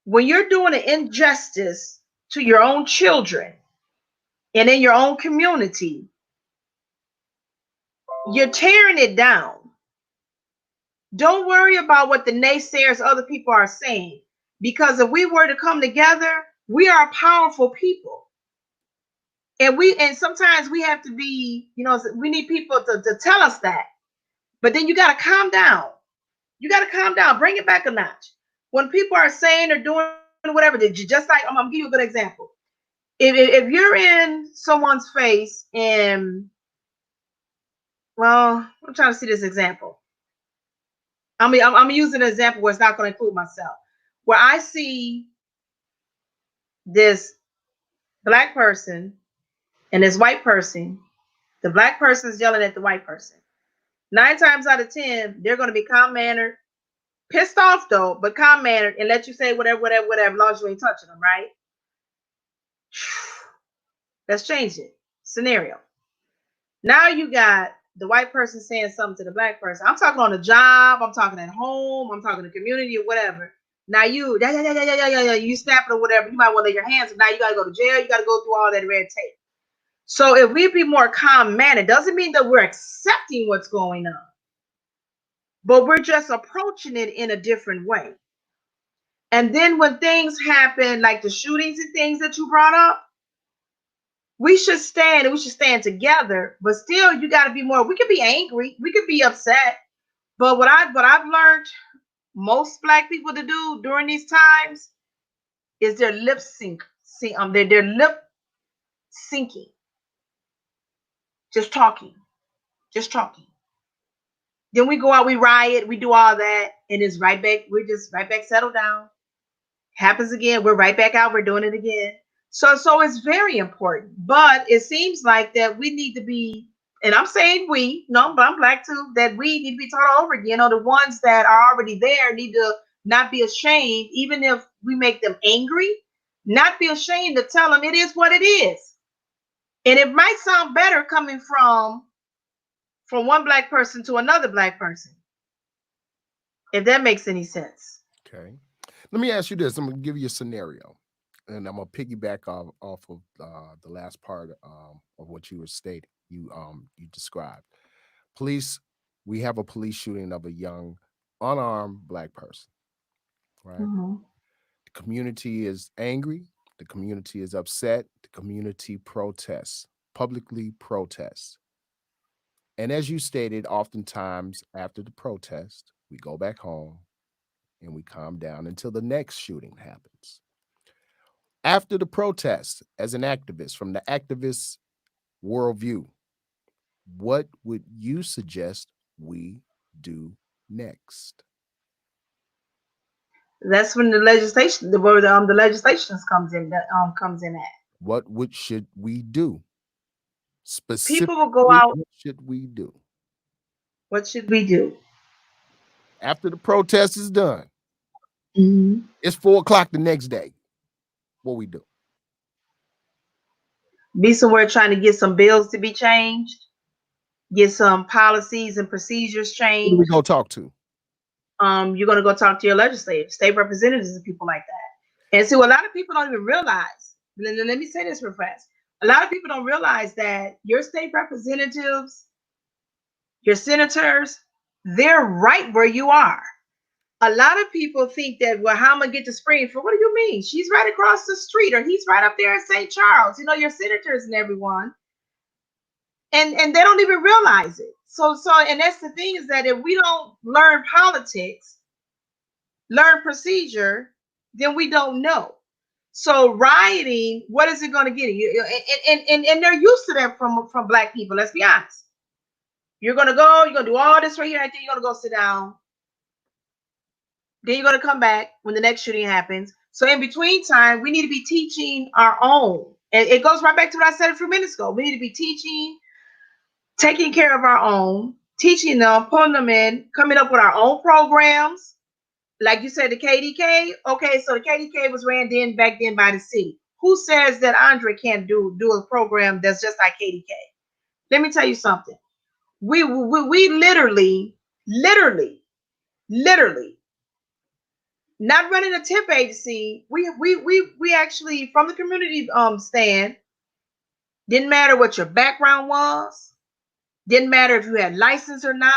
When you're doing an injustice to your own children and in your own community, you're tearing it down. Don't worry about what the naysayers, other people are saying, because if we were to come together, we are powerful people. And sometimes we have to be, we need people to tell us that. But then you got to calm down. You got to calm down. Bring it back a notch. When people are saying or doing whatever, just like I'm gonna give you a good example. If you're in someone's face and, well, I'm trying to see this example. I'm using an example where it's not going to include myself. Where I see this black person and this white person, the black person is yelling at the white person. 9 times out of 10, they're going to be calm mannered, pissed off though, but calm mannered, and let you say whatever, as long as you ain't touching them, right? Let's change it. Scenario. Now you got the white person saying something to the black person. I'm talking on the job, I'm talking at home, I'm talking in the community or whatever. Now you snap it or whatever. You might want to lay your hands, and now you got to go to jail. You got to go through all that red tape. So if we be more calm mannered, doesn't mean that we're accepting what's going on, but we're just approaching it in a different way. And then when things happen, like the shootings and things that you brought up, We should stand and we should stand together. But still, you got to be more. We could be angry, we could be upset. But what I've learned most black people to do during these times is their lip sync. See, their lip syncing, just talking, just talking. Then we go out, we riot, we do all that, and it's right back. We're just right back, settle down. Happens again, we're right back out, we're doing it again. So it's very important. But it seems like that we need to be, and I'm saying we, no, but I'm black too, that we need to be taught all over again. Or the ones that are already there need to not be ashamed, even if we make them angry, not be ashamed to tell them it is what it is. And it might sound better coming from one black person to another black person, if that makes any sense. Okay. Let me ask you this. I'm going to give you a scenario, and I'm going to piggyback off of the last part of what you were stating. You described police. We have a police shooting of a young, unarmed black person. Right. Mhm. The community is angry. The community is upset. The community protests, publicly protests. And as you stated, oftentimes after the protest, we go back home and we calm down until the next shooting happens. After the protest, as an activist, from the activist worldview, what would you suggest we do next? That's when the legislation, the word the legislations comes in, that comes in at. What should we do? People will go Specifically, out. what should we do? What should we do? After the protest is done, Mhm. it's 4 o'clock the next day. What we do? Be somewhere trying to get some bills to be changed, get some policies and procedures Who do we changed. go talk to? You're going to go talk to your legislators, state representatives, and people like that. And so a lot of people don't even realize. Let me say this real fast. A lot of people don't realize that your state representatives, your senators, they're right where you are. A lot of people think that, well, how am I gonna get to Springfield? What do you mean? She's right across the street, or he's right up there in St. Charles. You know, your senators and everyone, and they don't even realize it. And that's the thing, is that if we don't learn politics, learn procedure, then we don't know. So rioting, what is it going to get you? And they're used to that from black people. Let's be honest. You're gonna go, you're gonna do all this right here, right there. You're gonna go sit down. Then you're going to come back when the next shooting happens. So in between time, we need to be teaching our own. And it goes right back to what I said a few minutes ago. We need to be teaching, taking care of our own, teaching them, pulling them in, coming up with our own programs. Like you said, the KDK. Okay, so the KDK was ran back then by the city. Who says that Andre can't do a program that's just like KDK? Let me tell you something. We literally not running a tip agency. We actually, from the community stand, didn't matter what your background was, didn't matter if you had license or not.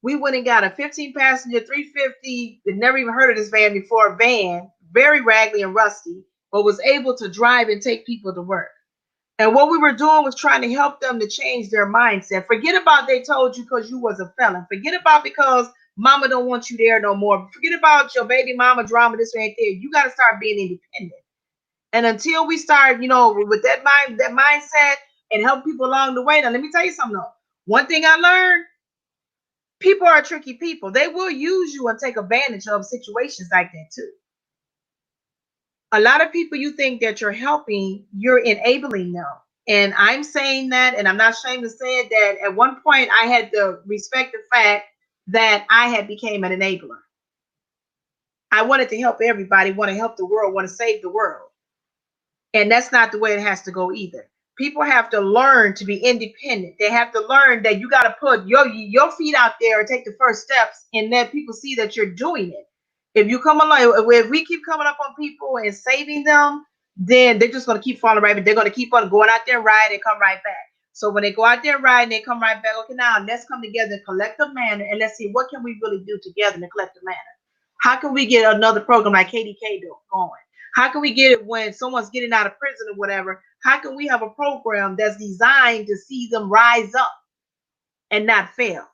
We went and got a 15 passenger 350, never even heard of this van before, van, very raggedy and rusty, but was able to drive and take people to work. And what we were doing was trying to help them to change their mindset. Forget about they told you because you was a felon. Forget about because mama don't want you there no more. Forget about your baby mama drama, this right there. You got to start being independent. And until we start, with that mindset, and help people along the way. Now, let me tell you something though. One thing I learned, people are tricky people. They will use you and take advantage of situations like that too. A lot of people, you think that you're helping, you're enabling them. And I'm saying that, and I'm not ashamed to say it, that at one point I had to respect the fact that I had became an enabler. I wanted to help everybody, want to help the world, want to save the world. And that's not the way it has to go either. People have to learn to be independent. They have to learn that you got to put your feet out there and take the first steps and let people see that you're doing it. If you come along, if we keep coming up on people and saving them, then they're just going to keep falling right. But they're going to keep on going out there and ride and come right back. So when they go out there and ride and they come right back, okay, now let's come together in a collective manner and let's see what can we really do together in a collective manner. How can we get another program like KDK going? How can we get it when someone's getting out of prison or whatever? How can we have a program that's designed to see them rise up and not fail?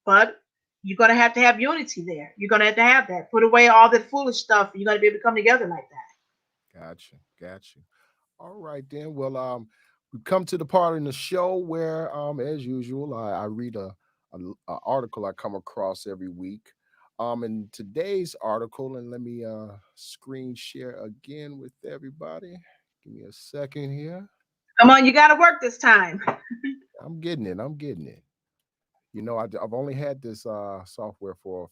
But you're gonna have to have unity there. You're gonna have that. Put away all the foolish stuff. You're gonna be able to come together like that. Gotcha, gotcha. All right then. Well, we've come to the part in the show where, as usual, I read a article I come across every week. In today's article, and let me screen share again with everybody. Give me a second here. Come on, you gotta work this time. I'm getting it. I'm getting it. You know, I've only had this software for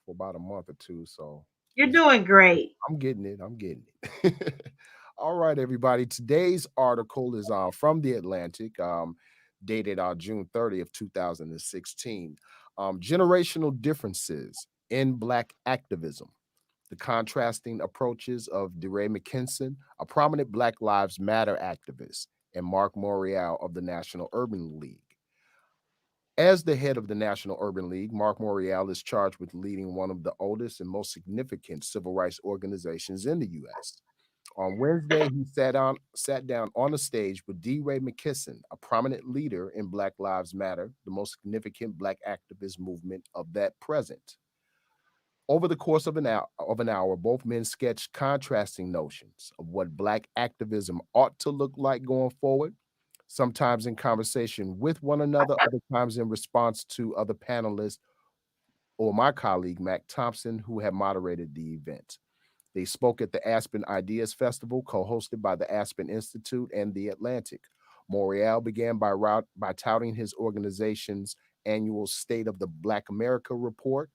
about a month or two, so You're just doing great. I'm getting it. I'm getting it. All right, everybody. Today's article is from the Atlantic, dated June 30th, 2016. Generational differences in Black activism. The contrasting approaches of DeRay McKinson, a prominent Black Lives Matter activist, and Mark Morial of the National Urban League. As the head of the National Urban League, Mark Morial is charged with leading one of the oldest and most significant civil rights organizations in the U.S. On Wednesday, he sat down on a stage with D. Ray McKisson, a prominent leader in Black Lives Matter, the most significant Black activist movement of that present. Over the course of an hour, both men sketched contrasting notions of what Black activism ought to look like going forward, sometimes in conversation with one another, other times in response to other panelists or my colleague, Mac Thompson, who had moderated the event. They spoke at the Aspen Ideas Festival, co-hosted by the Aspen Institute and the Atlantic. Morial began by touting his organization's annual State of the Black America report,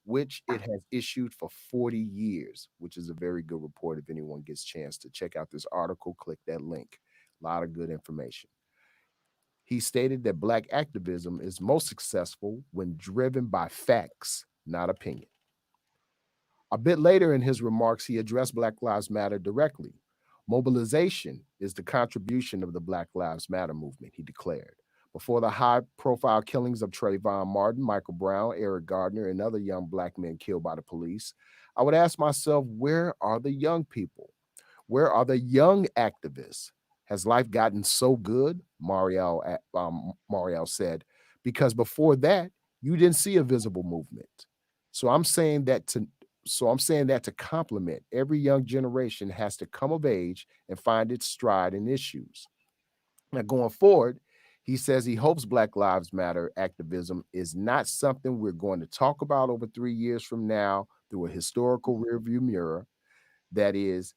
which it has issued for 40 years, which is a very good report. If anyone gets a chance to check out this article, click that link. A lot of good information. He stated that Black activism is most successful when driven by facts, not opinion. A bit later in his remarks, he addressed Black Lives Matter directly. Mobilization is the contribution of the Black Lives Matter movement, he declared. Before the high profile killings of Trayvon Martin, Michael Brown, Eric Gardner, and other young Black men killed by the police, I would ask myself, where are the young people? Where are the young activists? Has life gotten so good? Mariel said, because before that, you didn't see a visible movement. So I'm saying that to compliment every young generation has to come of age and find its stride in issues. Now, going forward, he says he hopes Black Lives Matter activism is not something we're going to talk about over 3 years from now through a historical rearview mirror that is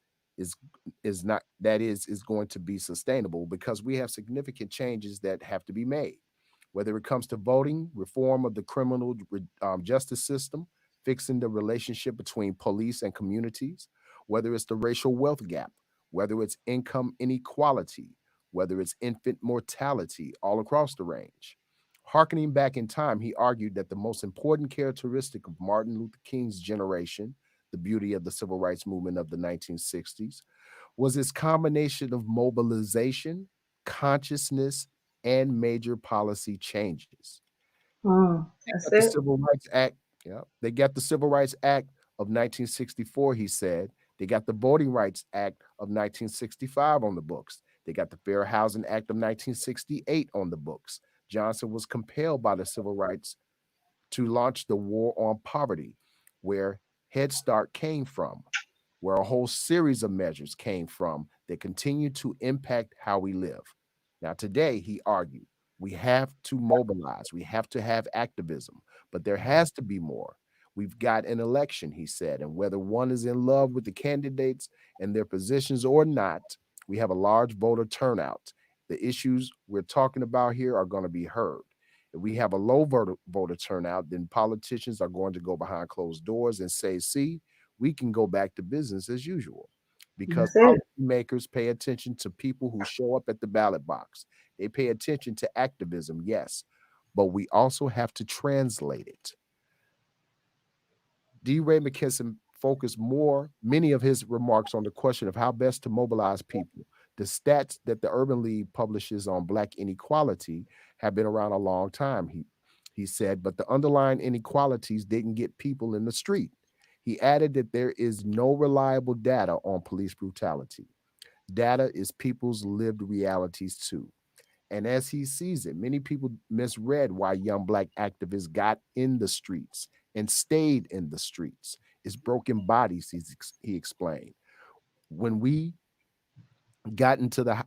not that is going to be sustainable, because we have significant changes that have to be made, whether it comes to voting, reform of the criminal justice system, fixing the relationship between police and communities, whether it's the racial wealth gap, whether it's income inequality, whether it's infant mortality all across the range. Harkening back in time, he argued that the most important characteristic of Martin Luther King's generation, the beauty of the civil rights movement of the 1960s, was its combination of mobilization, consciousness, and major policy changes. They That's got the it. Civil Rights Act. Yeah, they got the Civil Rights Act of 1964, he said. They got the Voting Rights Act of 1965 on the books. They got the Fair Housing Act of 1968 on the books. Johnson was compelled by the civil rights to launch the War on Poverty, where Head Start came from, where a whole series of measures came from that continue to impact how we live. Now, today, he argued, we have to mobilize, we have to have activism, but there has to be more. We've got an election, he said, and whether one is in love with the candidates and their positions or not, we have a large voter turnout. The issues we're talking about here are going to be heard. If we have a low voter turnout, then politicians are going to go behind closed doors and say, see, we can go back to business as usual, because That's it. policymakers pay attention to people who show up at the ballot box. They pay attention to activism, yes, but we also have to translate it. D. Ray McKesson focused many of his remarks on the question of how best to mobilize people. The stats that the Urban League publishes on Black inequality have been around a long time, he said, but the underlying inequalities didn't get people in the street. He added that there is no reliable data on police brutality. Data is people's lived realities too. And as he sees it, many people misread why young black activists got in the streets and stayed in the streets. It's broken bodies, he explained. When we got into the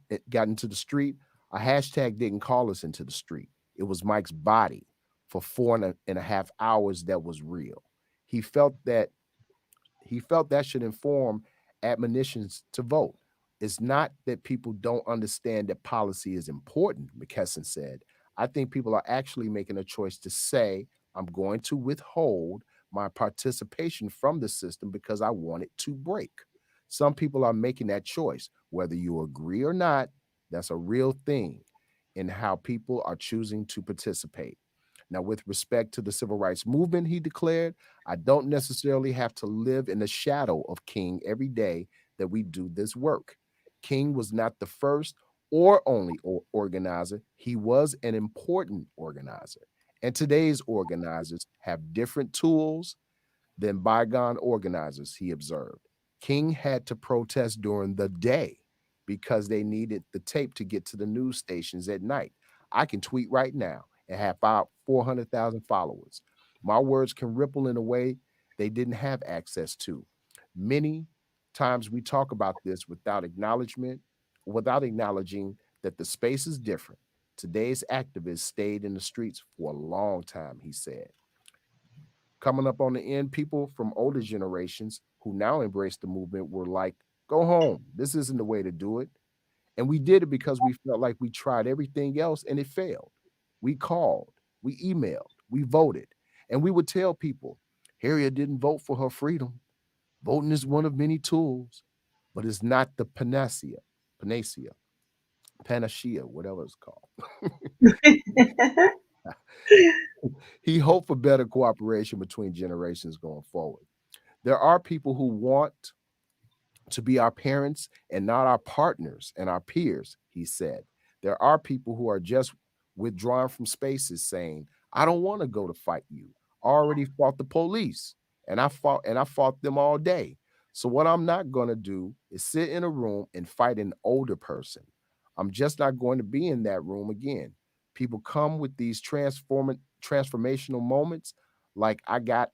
street, a hashtag didn't call us into the street. It was Mike's body for 4.5 hours that was real. He felt that he felt that should inform admonitions to vote. It's not that people don't understand that policy is important, McKesson said. I think people are actually making a choice to say, I'm going to withhold my participation from the system because I want it to break. Some people are making that choice. Whether you agree or not, that's a real thing in how people are choosing to participate. Now, with respect to the civil rights movement, he declared, I don't necessarily have to live in the shadow of King every day that we do this work. King was not the first or only organizer, he was an important organizer. And today's organizers have different tools than bygone organizers, he observed. King had to protest during the day because they needed the tape to get to the news stations at night. I can tweet right now and have 400,000 followers. My words can ripple in a way they didn't have access to. Many times we talk about this without acknowledging that the space is different. Today's activists stayed in the streets for a long time, he said. Coming up on the end, people from older generations who now embrace the movement were like, go home. This isn't the way to do it. And we did it because we felt like we tried everything else and it failed. We called, we emailed, we voted. And we would tell people, Harriet didn't vote for her freedom. Voting is one of many tools, but it's not the panacea, panacea, whatever it's called. He hoped for better cooperation between generations going forward. There are people who want to be our parents and not our partners and our peers, he said. There are people who are just withdrawing from spaces saying, I don't want to go to fight you. I already fought the police and I fought them all day. So what I'm not going to do is sit in a room and fight an older person. I'm just not going to be in that room again. People come with these transformational moments like I get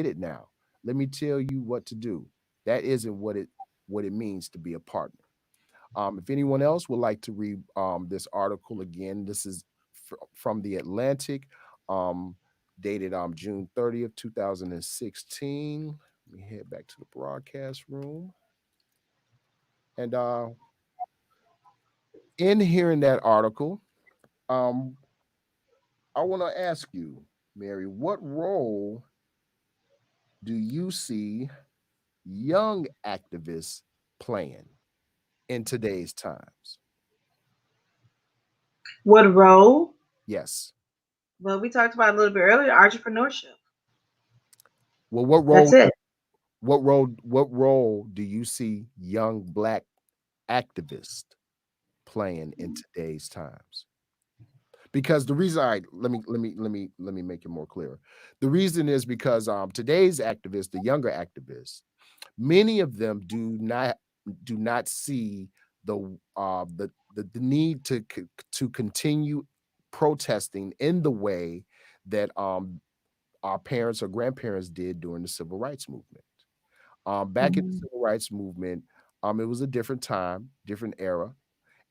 it now. Let me tell you what to do. That isn't what it means to be a partner. If anyone else would like to read this article again, this is from the Atlantic, um, dated June 30th, 2016. Let me head back to the broadcast room. And in hearing that article, um, I want to ask you, Mary, what role do you see young activists playing in today's times? What role? Yes. Well, we talked about it a little bit earlier, entrepreneurship. Well, That's it. what role do you see young black activists playing in today's times? Because the reason I let me make it more clear. The reason is because today's activists, the younger activists, many of them do not see the need to continue protesting in the way that our parents or grandparents did during the civil rights movement. Back in the Mhm. civil rights movement, it was a different time, different era,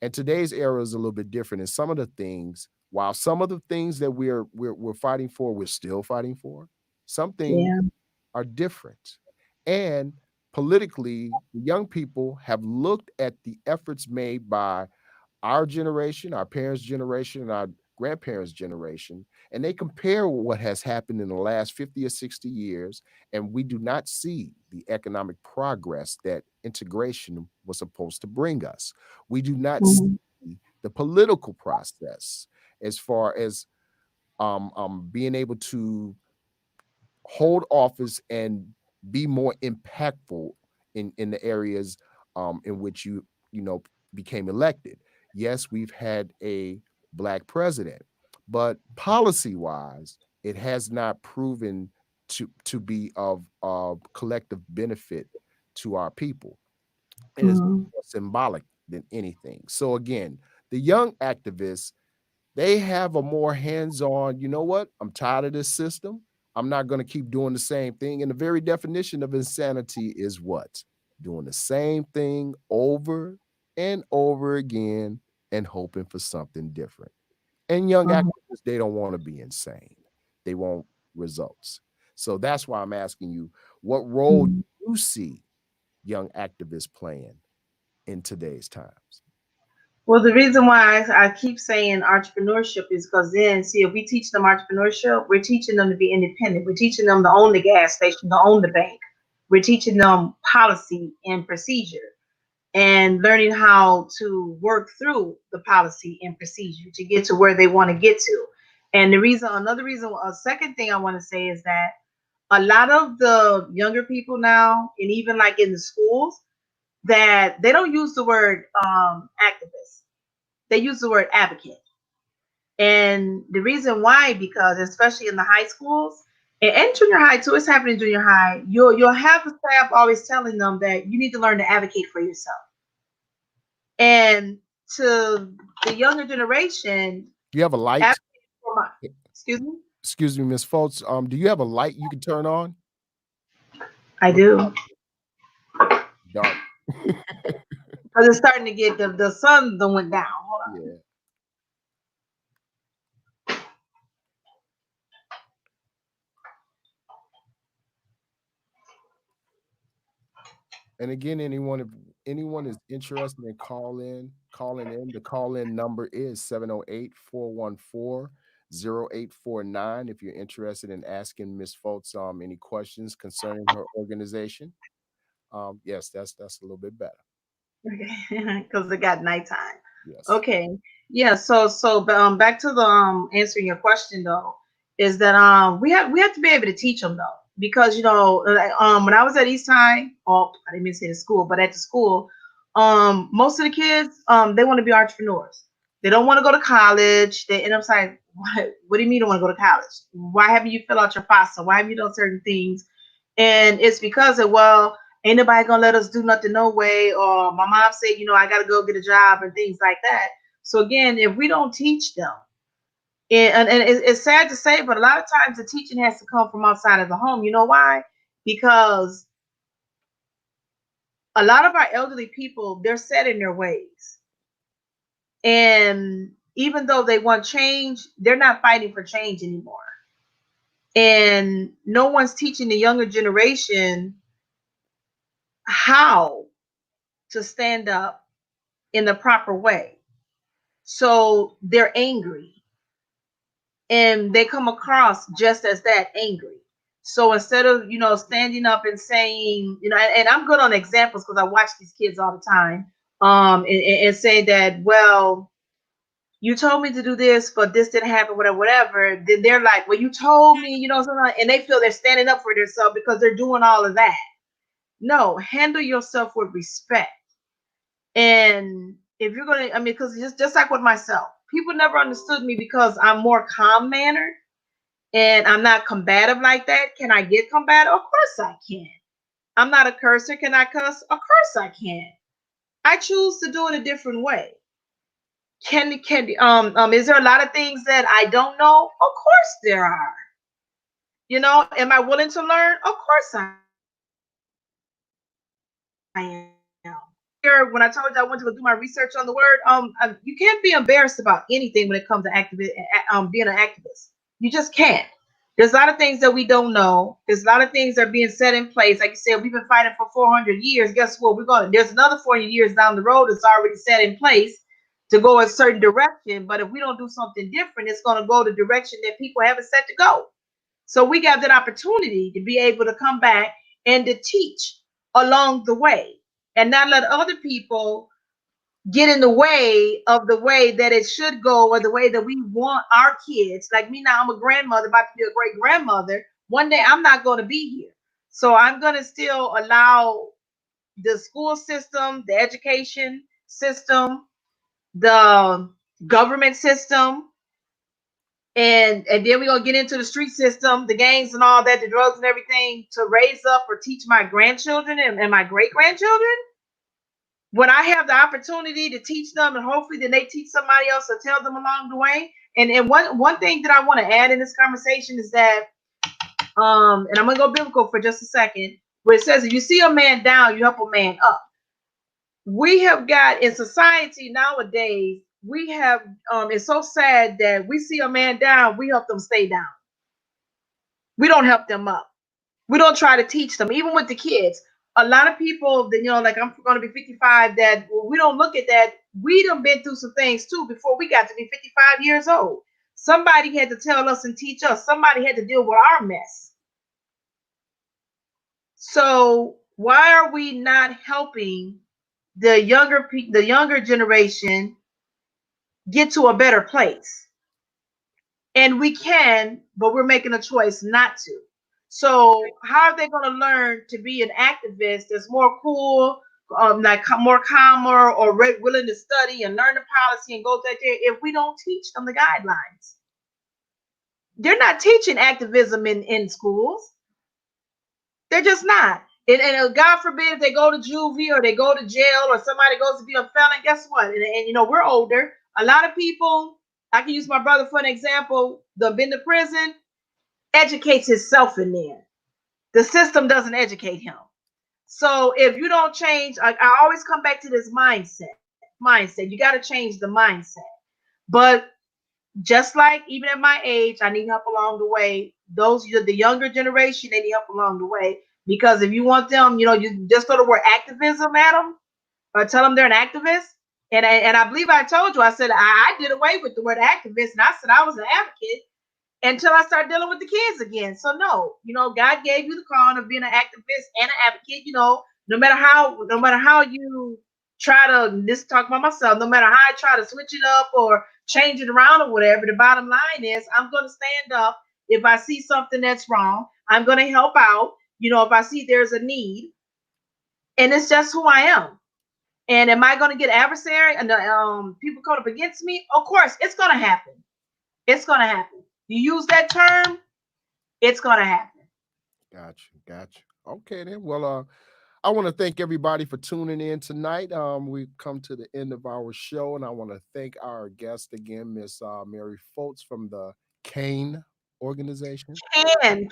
and today's era is a little bit different. And some of the things, while some of the things that we're fighting for, we're still fighting for. Some things Yeah. are different, and politically, young people have looked at the efforts made by our generation, our parents' generation, and our grandparents' generation, and they compare what has happened in the last 50 or 60 years, and we do not see the economic progress that integration was supposed to bring us. We do not see Mhm. the political process as far as being able to hold office and be more impactful in the areas in which you know became elected. Yes, we've had a black president, but policy wise, it has not proven to be of collective benefit to our people. It is Mhm. more symbolic than anything. So again, the young activists, they have a more hands-on, you know what? I'm tired of this system. I'm not going to keep doing the same thing. And the very definition of insanity is what? Doing the same thing over and over again and hoping for something different. And young Mhm. activists, they don't want to be insane. They want results. So that's why I'm asking you, what role do Mhm. you see young activists playing in today's times? Well, the reason why I keep saying entrepreneurship is because then, see, if we teach them entrepreneurship, we're teaching them to be independent. We're teaching them to own the gas station, to own the bank. We're teaching them policy and procedure and learning how to work through the policy and procedure to get to where they want to get to. And another reason, a second thing I want to say is that a lot of the younger people now, and even like in the schools, that they don't use the word activist, they use the word advocate. And the reason why, because especially in the high schools and junior high too, it's happening in junior high, you'll have the staff always telling them that you need to learn to advocate for yourself. And to the younger generation, Do you have a light? advocate for my, excuse me, Excuse me, Miss Fultz. Do you have a light you can turn on? I Look do, dark. because it's starting to get the sun done went down. Hold on. Yeah. And again, if anyone is interested in calling in, the call-in number is 708-414-0849. If you're interested in asking Miss Fultz any questions concerning her organization. Yes, that's a little bit better. Okay, because it got nighttime. Yes. Okay, yeah. Back to the answering your question though, is that we have to be able to teach them though, because when I was at East High, oh, I didn't mean to say the school, but at the school, most of the kids they want to be entrepreneurs. They don't want to go to college. They end up saying, what do you mean you don't want to go to college? Why haven't you fill out your FAFSA? Why have you done certain things? And it's because of, well, ain't nobody gonna let us do nothing no way, or my mom said, I gotta go get a job and things like that. So again, if we don't teach them, and it's sad to say, but a lot of times the teaching has to come from outside of the home. You know why? Because a lot of our elderly people, they're set in their ways, and even though they want change, they're not fighting for change anymore, and no one's teaching the younger generation how to stand up in the proper way. So they're angry and they come across just as that angry. So instead of, standing up and saying, and I'm good on examples because I watch these kids all the time, and say that, well, you told me to do this, but this didn't happen, whatever, whatever. Then they're like, well, you told me, something, and they feel they're standing up for themselves because they're doing all of that. No, handle yourself with respect. And if you're gonna, I mean, because just like with myself, people never understood me because I'm more calm mannered and I'm not combative like that. Can I get combative? Of course I can. I'm not a cursor. Can I cuss? Of course I can. I choose to do it a different way. Is there a lot of things that I don't know? Of course there are. Am I willing to learn? Of course I am. Here, when I told you I went to go do my research on the word, you can't be embarrassed about anything when it comes to being an activist. You just can't. There's a lot of things that we don't know. There's a lot of things that are being set in place. Like you said, we've been fighting for 400 years. Guess what? There's another 400 years down the road that's already set in place to go a certain direction. But if we don't do something different, it's going to go the direction that people haven't set to go. So we got that opportunity to be able to come back and to teach along the way and not let other people get in the way of the way that it should go or the way that we want our kids. Like me now, I'm a grandmother, about to be a great grandmother. One day I'm not going to be here. So I'm going to still allow the school system, the education system, the government system, and then we're gonna get into the street system, the gangs and all that, the drugs and everything, to raise up or teach my grandchildren and my great grandchildren. when I have the opportunity to teach them, and hopefully then they teach somebody else or tell them along the way. And one thing that I want to add in this conversation is that, and I'm gonna go biblical for just a second, where it says if you see a man down, you help a man up. We have got in society nowadays, we have it's so sad that we see a man down, we help them stay down. We don't help them up. We don't try to teach them, even with the kids. A lot of people that, like I'm going to be 55, that we don't look at that. We done been through some things too before we got to be 55 years old. Somebody had to tell us and teach us. Somebody had to deal with our mess. So why are we not helping the younger generation get to a better place? And we can, but we're making a choice not to. So how are they going to learn to be an activist that's more cool, like more calmer, or willing to study and learn the policy and go there if we don't teach them the guidelines? They're not teaching activism in schools. They're just not. And God forbid if they go to juvie or they go to jail or somebody goes to be a felon, guess what? And we're older. A lot of people, I can use my brother for an example, that been to prison, educates himself in there. The system doesn't educate him. So if you don't change, I always come back to this mindset. You got to change the mindset. But just like even at my age, I need help along the way. The younger generation, they need help along the way. Because if you want them, you just throw the word activism at them or tell them they're an activist. And I believe I told you, I said I did away with the word activist, and I said I was an advocate until I started dealing with the kids again. So no, God gave you the calling of being an activist and an advocate. No matter how you try to, this talk about myself, no matter how I try to switch it up or change it around or whatever, the bottom line is I'm going to stand up if I see something that's wrong. I'm going to help out. If I see there's a need, and it's just who I am. And am I going to get adversary and people come up against me? Of course, it's going to happen. It's going to happen. You use that term, it's going to happen. Gotcha. Okay, then. Well, I want to thank everybody for tuning in tonight. We've come to the end of our show, and I want to thank our guest again, Miss Mary Foltz from the CAN organization. Can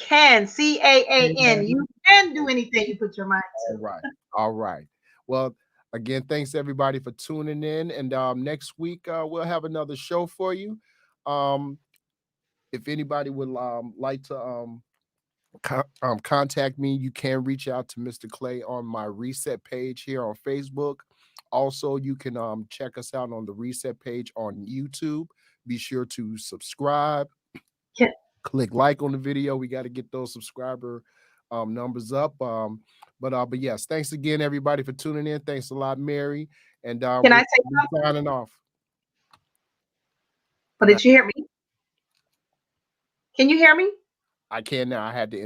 CAAN. You can do anything you put your mind to. All right. Well, again, thanks everybody for tuning in, and next week we'll have another show for you. If anybody would like to contact me, you can reach out to Mr. Clay on my Reset page here on Facebook. Also, you can check us out on the Reset page on YouTube. Be sure to subscribe. Yeah. Click like on the video. We got to get those subscriber numbers up. But yes, thanks again, everybody, for tuning in. Thanks a lot, Mary. And Can I say something? Signing off. But did you hear me? Can you hear me? I can now. I had to end